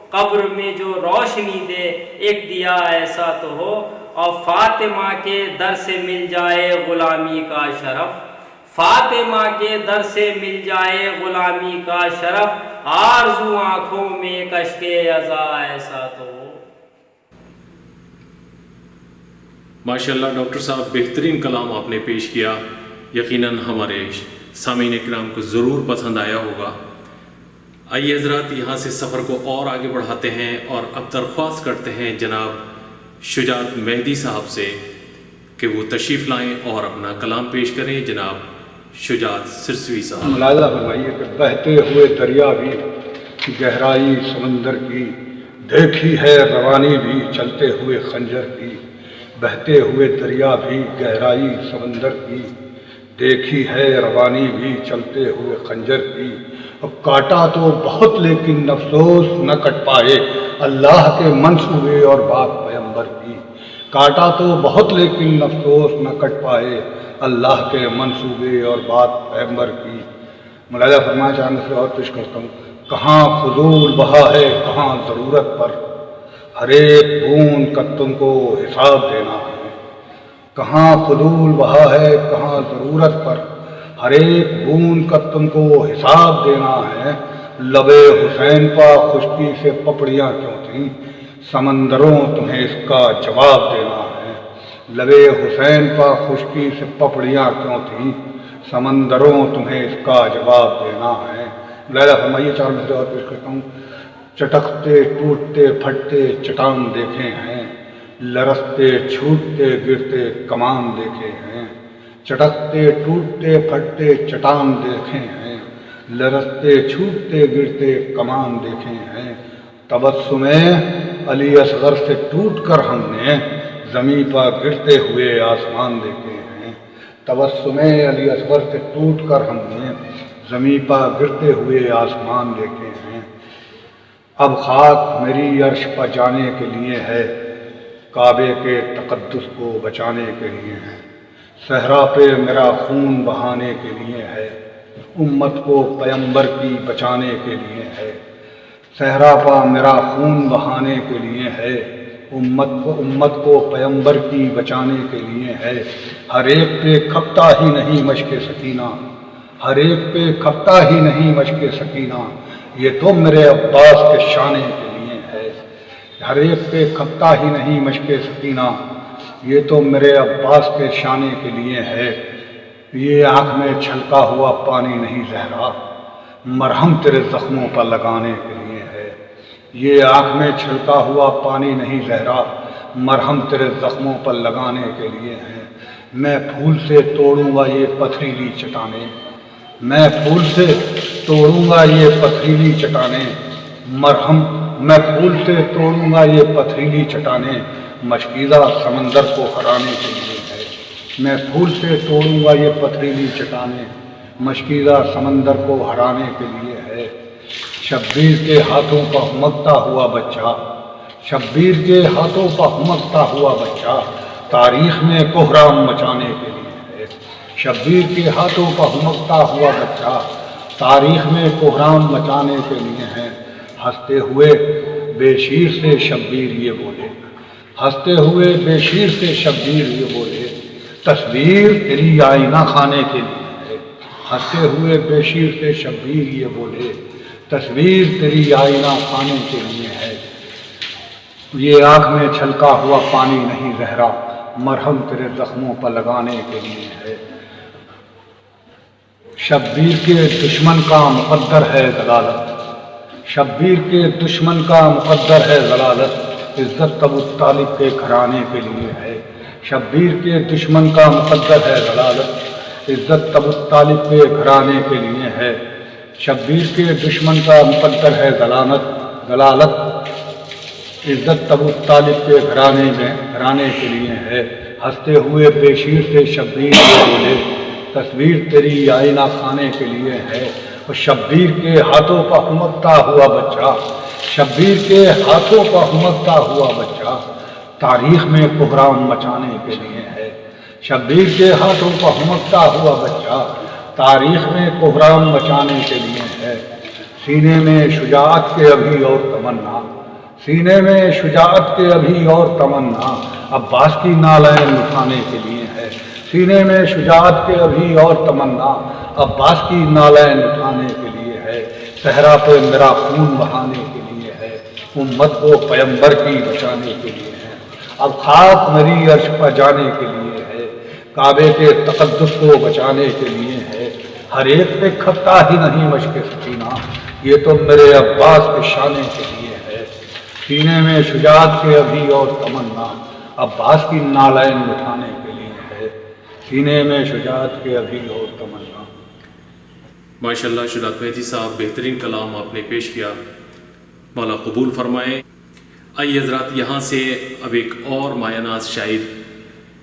قبر میں جو روشنی دے ایک دیا ایسا تو ہو۔ اور فاطمہ کے در سے مل جائے غلامی کا شرف، فاطمہ کے در سے مل جائے غلامی کا شرف، آرزو آنکھوں میں کشک عزا ایسا تو ہو۔ ماشاءاللہ ڈاکٹر صاحب، بہترین کلام آپ نے پیش کیا، یقیناً ہمارے سامعین اکرام کو ضرور پسند آیا ہوگا۔ آئیے حضرات یہاں سے سفر کو اور آگے بڑھاتے ہیں اور اب درخواست کرتے ہیں جناب شجاعت مہدی صاحب سے کہ وہ تشریف لائیں اور اپنا کلام پیش کریں۔ جناب شجاعت سرسوی صاحب۔ ملاحظہ فرمائیے کہ بہتے ہوئے دریا بھی، گہرائی سمندر کی دیکھی ہے روانی بھی چلتے ہوئے خنجر کی، بہتے ہوئے دریا بھی گہرائی سمندر کی، دیکھی ہے روانی بھی چلتے ہوئے خنجر کی، اب کاٹا تو بہت لیکن افسوس نہ کٹ پائے اللہ کے منصوبے اور بات پیغمبر کی، کاٹا تو بہت لیکن افسوس نہ کٹ پائے اللہ کے منصوبے اور بات پیغمبر کی۔ ملاحظہ فرمایا چاند سے اور پیش کرتا ہوں، کہاں فضول بہا ہے کہاں ضرورت پر، ہر ایک بوند کا تم کو حساب دینا ہے، کہاں فضول بہا ہے کہاں ضرورت پر، ہر ایک بوند کا تم کو حساب دینا ہے، لبے حسین پا خشکی سے پپڑیاں کیوں تھیں، سمندروں تمہیں اس کا جواب دینا ہے، لبے حسین پا خشکی سے پپڑیاں کیوں تھیں، سمندروں تمہیں اس کا جواب دینا ہے۔ لہذا فرمائیے چار مصرے اور پیش کرتا ہوں، چٹکتے ٹوٹتے پھٹتے چٹان دیکھے ہیں، لرزتے چھوٹتے گرتے کمان دیکھے ہیں، چٹکتے ٹوٹتے پھٹتے چٹان دیکھے ہیں، لرزتے چھوٹتے گرتے کمان دیکھے ہیں، تبسم علی اصغر سے ٹوٹ کر ہم نے زمیں پر گرتے ہوئے آسمان دیکھے ہیں، تبسم علی اصغر سے ٹوٹ کر ہم نے زمیں پر گرتے ہوئے آسمان دیکھے ہیں، اب خاک میری عرش پر جانے کے لیے ہے، کعبے کے تقدس کو بچانے کے لیے ہے، صحرا پہ میرا خون بہانے کے لیے ہے، امت کو پیغمبر کی بچانے کے لیے ہے، صحرا پہ میرا خون بہانے کے لیے ہے، امت کو پیغمبر کی بچانے کے لیے ہے، ہر ایک پہ کھپتا ہی نہیں مشق سکینہ، ہر ایک پہ کھپتا ہی نہیں مشق سکینہ، یہ تو میرے عباس کے شانے کے لیے ہے، ہر ایک پہ کھپتا ہی نہیں مشق سکینہ، یہ تو میرے عباس کے شانے کے لیے ہے، یہ آنکھ میں چھلکا ہوا پانی نہیں زہرا، مرہم تیرے زخموں پر لگانے کے لیے ہے، یہ آنکھ میں چھلکا ہوا پانی نہیں زہرا، مرہم تیرے زخموں پر لگانے کے لیے ہے، میں پھول سے توڑوں گا یہ پتھریلی چٹانیں، میں پھول سے توڑوں گا یہ پتھریلی چٹانیں، مرہم میں پھول سے توڑوں گا یہ پتھریلی چٹانیں، مشکیزہ سمندر کو ہرانے کے لیے ہے، میں پھول سے توڑوں گا یہ پتھریلی چٹانیں، مشکیزہ سمندر کو ہرانے کے لیے ہے، شبیر کے ہاتھوں کا ہمکتا ہوا بچہ، شبیر کے ہاتھوں کا ہمکتا ہوا بچہ تاریخ میں کوہرام مچانے کے لیے ہے، شبیر کے ہاتھوں کا ہمکتا ہوا بچہ تاریخ میں کوہرام مچانے کے لیے ہے، ہنستے ہوئے بے شیر سے شبیر یہ بولے، ہنستے ہوئے بے شیر سے شبیر یہ بولے، تصویر تیری آئینہ خانے کے لیے ہے، ہنستے ہوئے بے شیر سے شبیر یہ بولے، تصویر تیری آئینہ خانے کے لیے ہے، یہ آنکھ میں چھلکا ہوا پانی نہیں زہرا، مرہم تیرے زخموں پر لگانے کے لیے ہے، شبیر کے دشمن کا مقدر ہے ضلالت، شبیر کے دشمن کا مقدر ہے ضلالت، عزت ابو طالب کے گھرانے کے لیے ہے، شبیر کے دشمن کا مقدر ہے ضلالت، عزت ابو طالب کے گھرانے کے لیے ہے، شبیر کے دشمن کا مقدر ہے ضلالت، عزت ابو طالب کے گھرانے کے لیے ہے، ہنستے ہوئے بے شیر سے شبیر یہ بولے، تصویر تیری آئینہ خانے کے لیے ہے، اور شبیر کے ہاتھوں کا ہمکتا ہوا بچہ، شبیر کے ہاتھوں کا ہمکتا ہوا بچہ تاریخ میں کوہرام مچانے کے لیے ہے، شبیر کے ہاتھوں کا ہمکتا ہوا بچہ تاریخ میں کوہرام مچانے کے لیے ہے، سینے میں شجاعت کے ابھی اور تمنا، سینے میں شجاعت کے ابھی اور تمنا عباس کی نالین اٹھانے کے لیے ہے، سینے میں شجاعت کے ابھی اور تمنا عباس کی نالین اٹھانے کے لیے ہے، صحرا پہ میرا خون بہانے کے لیے ہے، امت کو پیغمبر کی بچانے کے لیے ہے، اب خاک میری عرش پر جانے کے لیے ہے، کعبے کے تقدس کو بچانے کے لیے ہے، ہر ایک پہ کھپتا ہی نہیں مشق سکینہ، یہ تو میرے عباس کے شانے کے لیے ہے، سینے میں شجاعت کے ابھی اور تمنا عباس کی نالین اٹھانے کے لیے ہے، سینے میں شجاعت کے ابھی اور تمنا۔ ماشاءاللہ شجاعت مہدی صاحب، بہترین کلام آپ نے پیش کیا، مولا قبول فرمائے۔ آئیے حضرات یہاں سے اب ایک اور مایہ ناز شاعر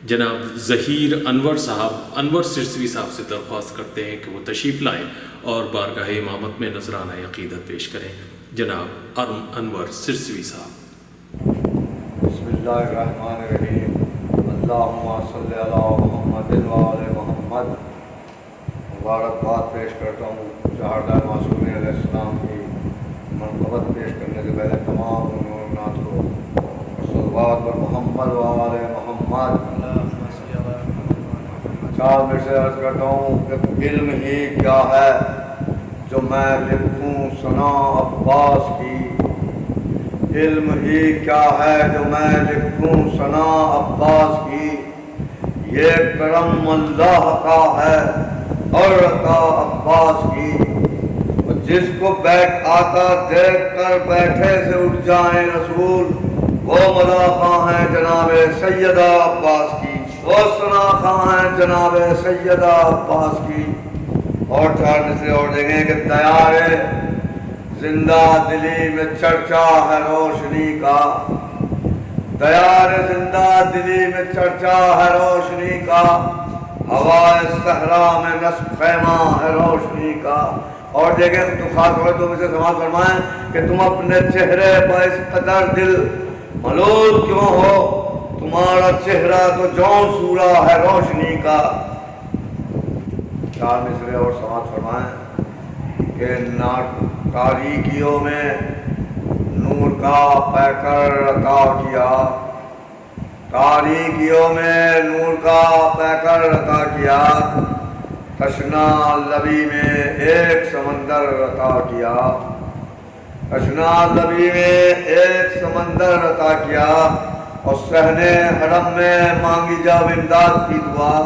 جناب ظہیر انور صاحب انور سرسوی صاحب سے درخواست کرتے ہیں کہ وہ تشریف لائیں اور بارگاہ امامت میں نذرانہ عقیدت پیش کریں. جناب انور سرسوی صاحب. بسم اللہ الرحمن الرحیم. اللہم صلی علی محمد و آل محمد. مبارکباد پیش کرتا ہوں شہدائے معصومین علیہ السلام کی منقبت پیش کرنے سے پہلے تمام نعت کو صلوات پر محمد و آل محمد. چار میں سے عرض کرتا ہوں کہ علم ہی کیا ہے جو میں لکھوں ثنا عباس کی. علم ہی کیا ہے جو میں لکھوں ثنا عباس کی. یہ کرم اللہ کا ہے اور عطا عباس کی. جس کو بیٹھ آتا دیکھ کر بیٹھے سے اٹھ جائیں رسول وہ مدافع ہیں جناب سیدہ عباس کی. وہ ثنا خواں ہیں جناب سیدہ عباس کی. اور چار مصرے اور دیکھیں کہ دیار زندہ دلی میں چرچا ہے روشنی کا. دیار زندہ دلی میں چرچا ہے روشنی کا. ہوائے صحرا میں نصب خیمہ ہے روشنی کا. اور دیکھیں تو خاص طور تم اسے سماعت فرمائیں کہ تم اپنے چہرے پر اس قدر دل ملول کیوں ہو. تمہارا چہرہ تو جون سورا ہے روشنی کا. چار مصرے اور سماعت فرمائیں کہ تاریکیوں میں نور کا پیکر عطا کیا. تاریکیوں میں نور کا پیکر عطا کیا. تشنا لبی میں ایک سمندر عطا کیا. تشنا لبی میں ایک سمندر عطا کیا. اور صحنے حرم میں مانگی جب امداد کی دعا.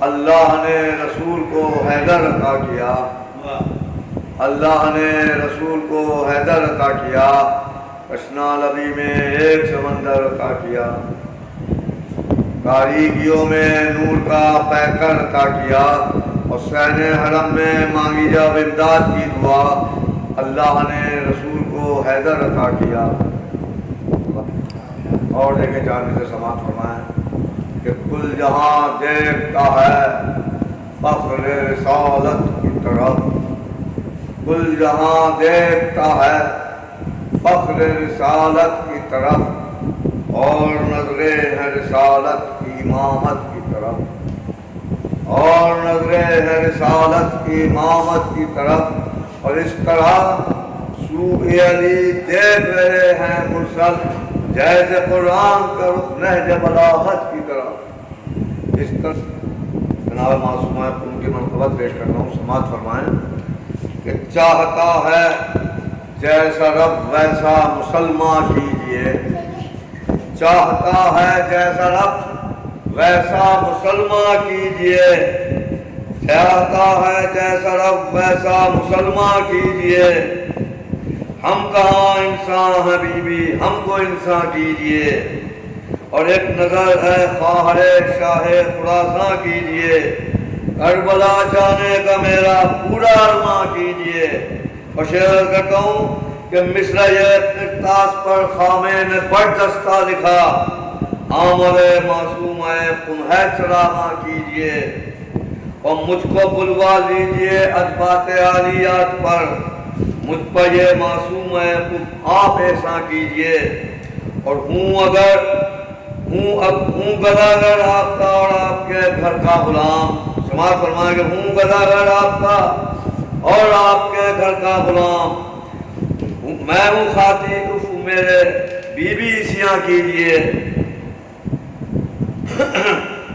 اللہ نے رسول کو حیدر عطا کیا. اللہ نے رسول کو حیدر عطا کیا. تشنا لبی میں ایک سمندر عطا کیا. تاریکیوں میں نور کا پیکر عطا کیا. اور صحنے حرم میں مانگی جب امداد کی دعا. اللہ نے رسول کو حیدر عطا کیا. اور دیکھیں جاننے سے سماعت فرمائیں کہ کل جہاں دیکھتا ہے فخر رسالت کی طرف. کل جہاں دیکھتا ہے فخر رسالت کی طرف. اور نظریں ہیں رسالت کی امامت کی طرف. اور نظریں ہیں رسالت کی امامت کی طرف. اور اس طرح سوئے علی دیکھ رہے ہیں مرسل جیسے قرآن کا رخ نہج بلاغت کی طرح. اس طرح جناب معصومہ ان کی منقبت پیش کرتا ہوں. سماعت فرمائیں کہ چاہتا ہے جیسا رب ویسا مسلمان کیجئے. چاہتا ہے جیسا رب ویسا مسلمان کیجئے. چاہتا ہے جیسا رب ویسا مسلمان کیجئے. ہم کہاں انسان ہیں بی بی ہم کو انسان کیجئے. اور ایک نظر ہے خواہر شاہ خراساں کیجئے. کربلا جانے کا میرا پورا ارمان کیجئے. اور شعر کرتا ہوں کہ مصرع قرطاس پر خامے نے بردستہ لکھا آمد معصوم تمہیں چراغاں کیجئے. اور مجھ کو بلوا لیجئے ادبات عالیات پر. مجھ پر یہ معصوم ہے آپ احسان کیجئے. اور ہوں گداگر آپ کا اور آپ کے گھر کا غلام. سماعت فرمائیں کہ ہوں گداگر آپ کا اور آپ کے گھر کا غلام. میں ہوں خاطی اف میرے بی بی سیاں کیجئے.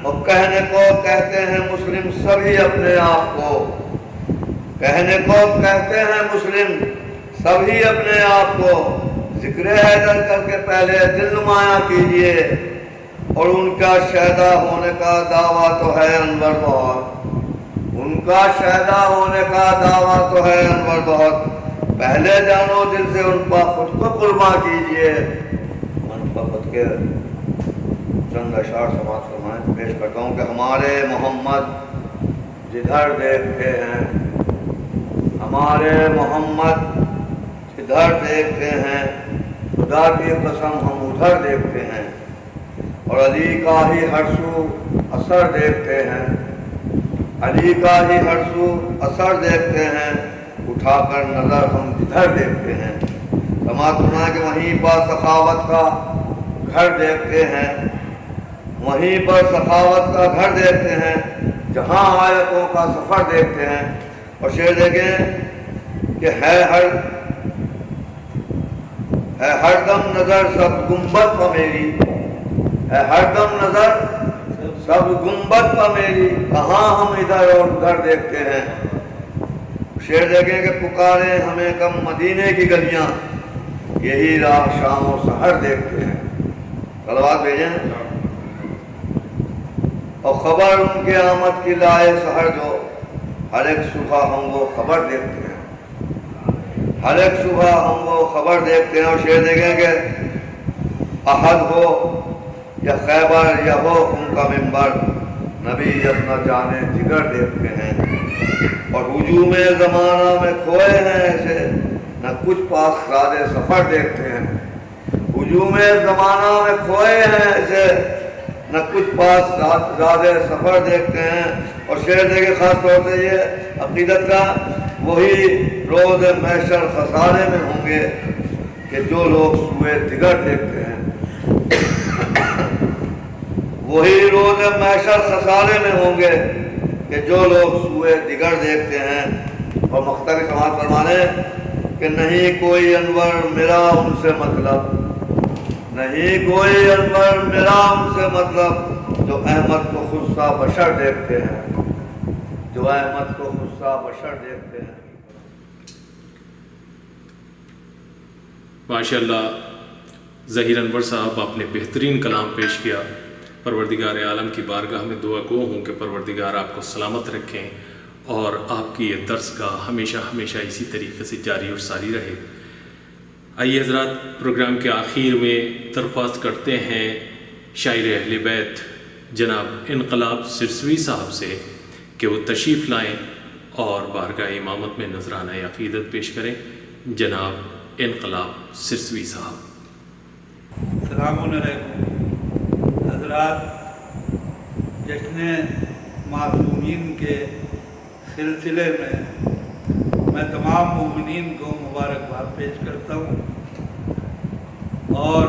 اور کہنے کو کہتے ہیں مسلم سبھی اپنے آپ کو. کہنے کو کہتے ہیں مسلم سبھی اپنے آپ کو. ذکر حیدر کر کے پہلے دل نمایاں کیجئے. اور ان کا شہدہ ہونے کا دعویٰ تو ہے انور بہت. ان کا شہدہ ہونے کا دعویٰ تو ہے انور بہت. پہلے جانو دل سے ان پر خود کو قربان کیجئے. محبت کے چند اشعار سماعت فرمائیں. پیش کرتا ہوں کہ ہمارے محمد جدھر دیکھتے ہیں ہمارے محمد جدھر دیکھتے ہیں خدا کی قسم ہم ادھر دیکھتے ہیں اور علی کا ہی ہر سو اثر دیکھتے ہیں، علی کا ہی ہر سو اثر دیکھتے ہیں، اٹھا کر نظر ہم ادھر دیکھتے ہیں۔ سماعت فرمائیں کہ وہیں پر سخاوت کا گھر دیکھتے ہیں، وہیں پر سخاوت کا گھر دیکھتے ہیں، جہاں آیتوں کا سفر دیکھتے ہیں۔ اور شعر دیکھیں کہ ہے ہر دم نظر سب گنبد پر میری، ہے ہر دم نظر سب گنبد پر میری، کہاں ہم ادھر اور ادھر دیکھتے ہیں۔ شعر دیکھیں کہ پکارے ہمیں کم مدینے کی گلیاں، یہی راہ شام و سحر دیکھتے ہیں۔ صلوات بھیجیں۔ اور خبر ان کے آمد کی لائے سحر جو، ہر ایک صبح ہم وہ خبر دیکھتے ہیں، ہر ایک صبح ہم وہ خبر دیکھتے ہیں۔ اور شعر دیکھیں کہ احد ہو یا خیبر یا ہو ان کا منبر، نبی اپنا جانے جگر دیکھتے ہیں۔ اور ہجوم زمانہ میں کھوئے ہیں ایسے، نہ کچھ پاس زادے سفر دیکھتے ہیں۔ ہجوم زمانہ میں کھوئے ہیں ایسے، نہ کچھ پاس زادے سفر دیکھتے ہیں۔ اور شعر دیکھیں خاص طور سے یہ عقیدت کا، وہی روز محشر خسارے میں ہوں گے کہ جو لوگ سوئے دگر دیکھتے ہیں، وہی روز محشر خسارے میں ہوں گے کہ جو لوگ سوئے دگر دیکھتے ہیں۔ اور مقطع کی سماعت فرمانے کہ نہیں کوئی انور میرا ان سے مطلب، نہیں کوئی انور میرا ان سے مطلب، جو احمد کو خصہ بشر دیکھتے ہیں، جو احمد کو خصہ بشر دیکھتے ہیں۔ ماشاءاللہ ظہیر انور صاحب، آپ نے بہترین کلام پیش کیا۔ پروردگار عالم کی بارگاہ میں دعا گو ہوں کہ پروردگار آپ کو سلامت رکھیں اور آپ کی یہ درسگاہ ہمیشہ ہمیشہ اسی طریقے سے جاری اور ساری رہے۔ آئیے حضرات، پروگرام کے آخر میں درخواست کرتے ہیں شاعر اہل بیت جناب انقلاب سرسوی صاحب سے کہ وہ تشریف لائیں اور بارگاہ امامت میں نذرانہ عقیدت پیش کریں۔ جناب انقلاب سرسوی صاحب۔ السلام علیکم حضرات، جشن معصومین کے سلسلے میں تمام مومنین کو مبارکباد پیش کرتا ہوں اور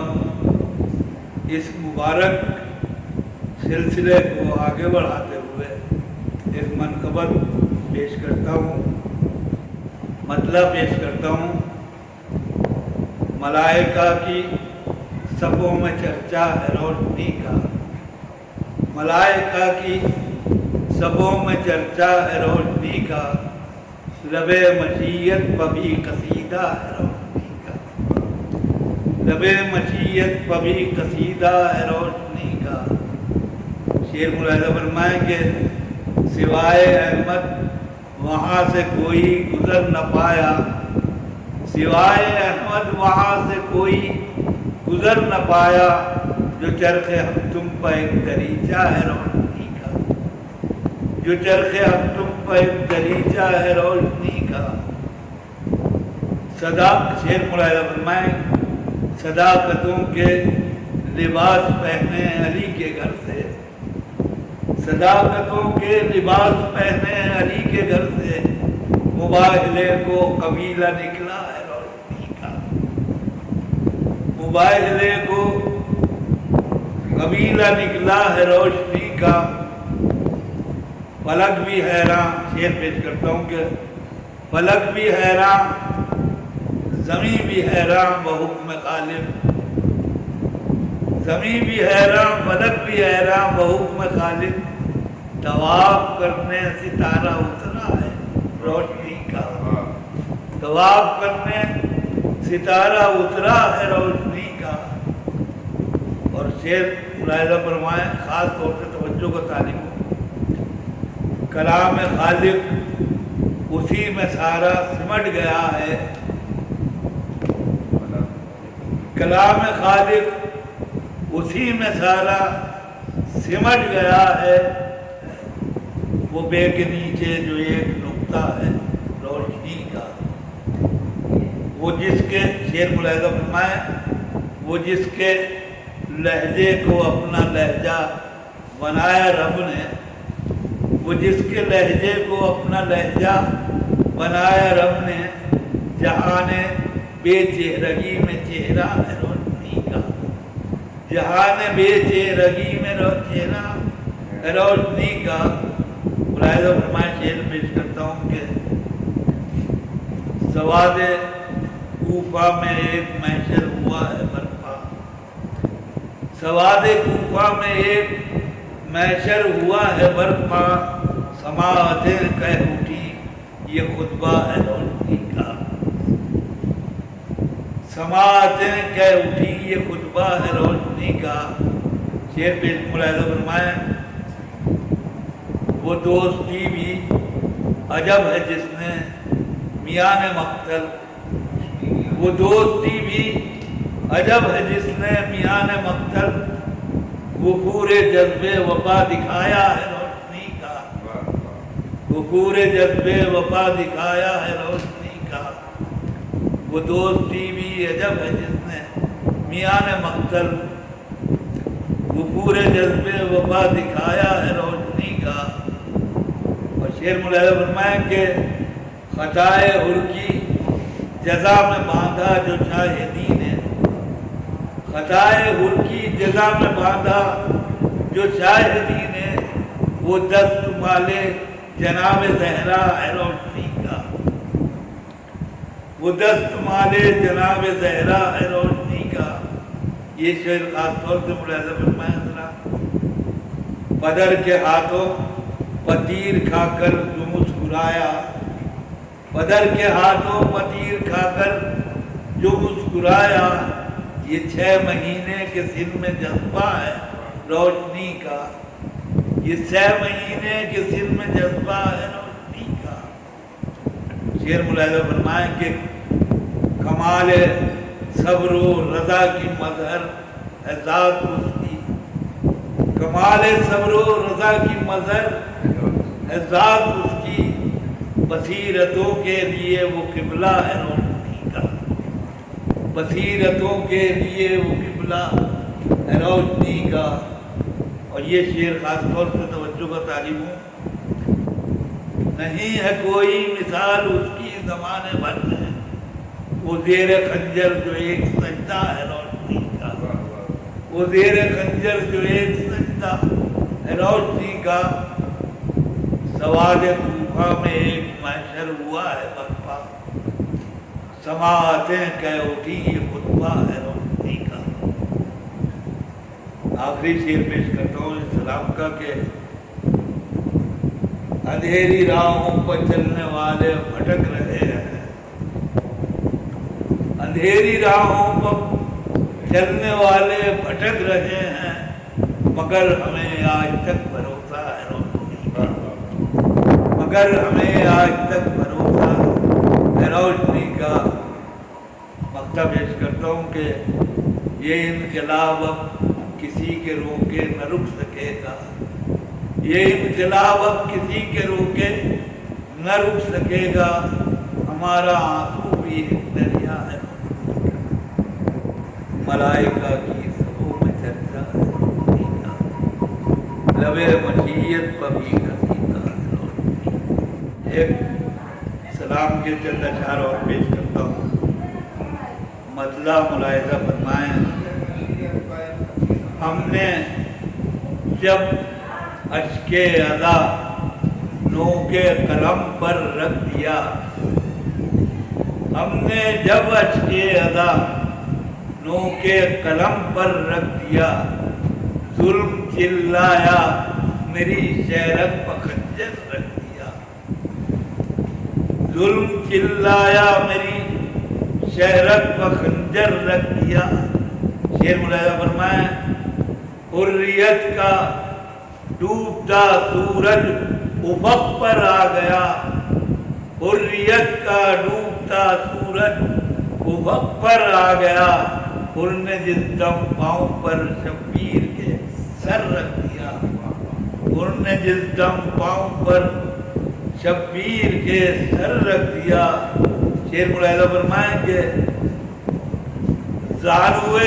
اس مبارک سلسلے کو آگے بڑھاتے ہوئے ایک منقبت پیش کرتا ہوں، مطلب پیش کرتا ہوں۔ ملائکہ کی صفوں میں چرچا ہے روشنی کا، ملائکہ کی صفوں میں چرچا ہے روشنی کا، لب مشیت پبھی قصیدہ ہے روشنی کا، لب مشیت پبھی قصیدہ ہے روشنی کا۔ شعر ملاحظہ فرمائیں کہ سوائے احمد وہاں سے کوئی گزر نہ پایا، سوائے احمد وہاں سے کوئی گزر نہ پایا، جو چرخ ہم تم پر ایک دریچہ ہے روشنی کا، جو چرخ ہم تم پر ایک دریچہ ہے روشنی کا۔ شعر ملاحظہ فرمائیں، صداقتوں کے لباس پہنے علی کے گھر سے، صداقتوں کے لباس پہنے علی کے گھر سے، مباہلے کو قبیلہ نکلا ہے روشنی کا، مباہلے کو قبیلہ نکلا ہے روشنی کا۔ فلک بھی حیران، شعر پیش کرتا ہوں کہ فلک بھی حیران، زمین بھی حیران بحکم خالق، زمین بھی حیران فلک بھی حیران بحکم خالق، طواف کرنے ستارہ اترا ہے روشنی کا، طواف کرنے ستارہ اترا ہے روشنی کا۔ اور شعر ملاحظہ فرمائیں، خاص طور سے توجہ کا طالب ہوں، کلام خالق اسی میں سارا سمٹ گیا ہے، کلام خالق اسی میں سارا سمٹ گیا ہے، وہ بے کے نیچے جو ایک نقطہ ہے روشنی کا، وہ جس کے شعر ملاحظہ فرمائیں وہ جس کے لہجے کو اپنا لہجہ بنایا رب نے، وہ جس کے لہجے کو اپنا لہجہ بنایا رب نے، جہان بے چہرگی میں چہرہ ہے روشنی کا، جہان بے چہرگی میں چہرہ ہے روشنی کا۔ ملاحظہ فرمائے، شعر پیش کرتا ہوں کہ سواد کوفہ میں ایک محشر ہوا ہے برپا، سواد کوفہ میں ایک محشر ہوا ہے برپا، سماعتیں کہہ اٹھی یہ خطبہ ہے روشنی کا، سماعتیں کہہ اٹھی یہ خطبہ ہے روشنی کا۔ شعر پیش ملاحظہ فرمائیں، وہ دوستی بھی عجب ہے جس نے میان مقتل، وہ دوستی بھی عجب ہے جس نے میان مقتل، وقور جذب وفا دکھایا ہے روشنی کا، وقور جذب وفا دکھایا ہے روشنی کا، وہ دوستی بھی عجب ہے جس نے میان مقتل، وقور جذب وفا دکھایا ہے روشنی کا۔ اور شعر ملاحظہ فرمائیں کہ خطائے حر کی جزا میں باندھا جو شاہدی نے، خطائے حر کی جزا میں باندھا جو شاہدی نے، وہ دست مالے جناب زہرا ہے روشنی کا، وہ دست مالے جناب زہرا ہے روشنی کا۔ یہ شعر خاص طور سے ملاحظہ فرمائیں ذرا، بدر کے ہاتھوں پتیر کھا کر جو مسکرایا، بدر کے ہاتھوں پتیر کھا کر جو مسکرایا، یہ 6 مہینے کے سن میں جذبہ ہے روشنی کا، یہ 6 مہینے کے سن میں جذبہ ہے روشنی کا۔ شعر ملاحظہ فرمائیں کہ کمال صبر و رضا کی مظہر ہے ذات اس کی، کمال صبر و رضا کی مظہر ہے ذات اس کی، بصیرتوں کے لیے وہ قبلہ ہے روشنی کا، بصیرتوں کے لیے وہ قبلہ ہے روشنی کا۔ اور یہ شعر خاص طور سے توجہ کا طالب ہوں، نہیں ہے کوئی مثال اس کی زمانے بھر میں، وہ زیر خنجر جو ایک سجدہ ہے روشنی کا، وہ زیر خنجر جو ایک سجدہ ہے روشنی کا۔ سواد کوفہ میں ایک محشر ہوا ہے برپا، سماعتیں کہہ اٹھی یہ خطبہ ہے روشنی کا۔ آخری شعر پیش کرتا ہوں اسلام کا کہ اندھیری راہوں پر چلنے والے بھٹک رہے ہیں، اندھیری راہوں پر چلنے والے بھٹک رہے ہیں، مگر ہمیں آج تک بھروسہ ہے روشنی کا، مگر ہمیں آج تک بھروسہ ہے روشنی کا۔ مقطع پیش کرتا ہوں کہ یہ انقلاب اب کسی کے روکے نہ رک سکے گا، یہ انقلاب اب کسی کے روکے نہ رک سکے گا، ہمارا آنسو بھی ایک دریا ہے، ملائکہ کی سبوں میں چرچا ہے روشنی کا، لبِ مشیت پر بھی قصیدہ ہے روشنی۔ ایک سلام کے چند اشعار اور پیش کرتا ہوں، مطلع ملاحظہ فرمائیں۔ ہم نے جب اشک ادا نوک قلم پر رکھ دیا، ہم نے جب اشک ادا نوک قلم پر رکھ دیا، ظلم چلایا میری شہرت پر خنجر رکھ دیا، ظلم چلایا میری شہرت پر خنجر رکھ دیا۔ شعر ملاحظہ فرمائیں، حریت کا ڈوبتا سورج افق پر آ گیا، حریت کا ڈوبتا سورج افق پر آ گیا، پھر نے جس دم پاؤں پر شبیر کے سر رکھ دیا، پھر نے جس دم پاؤں پر شبیر کے سر رکھ دیا۔ شعر ملاحظہ فرمائیں کہ زانوے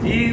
3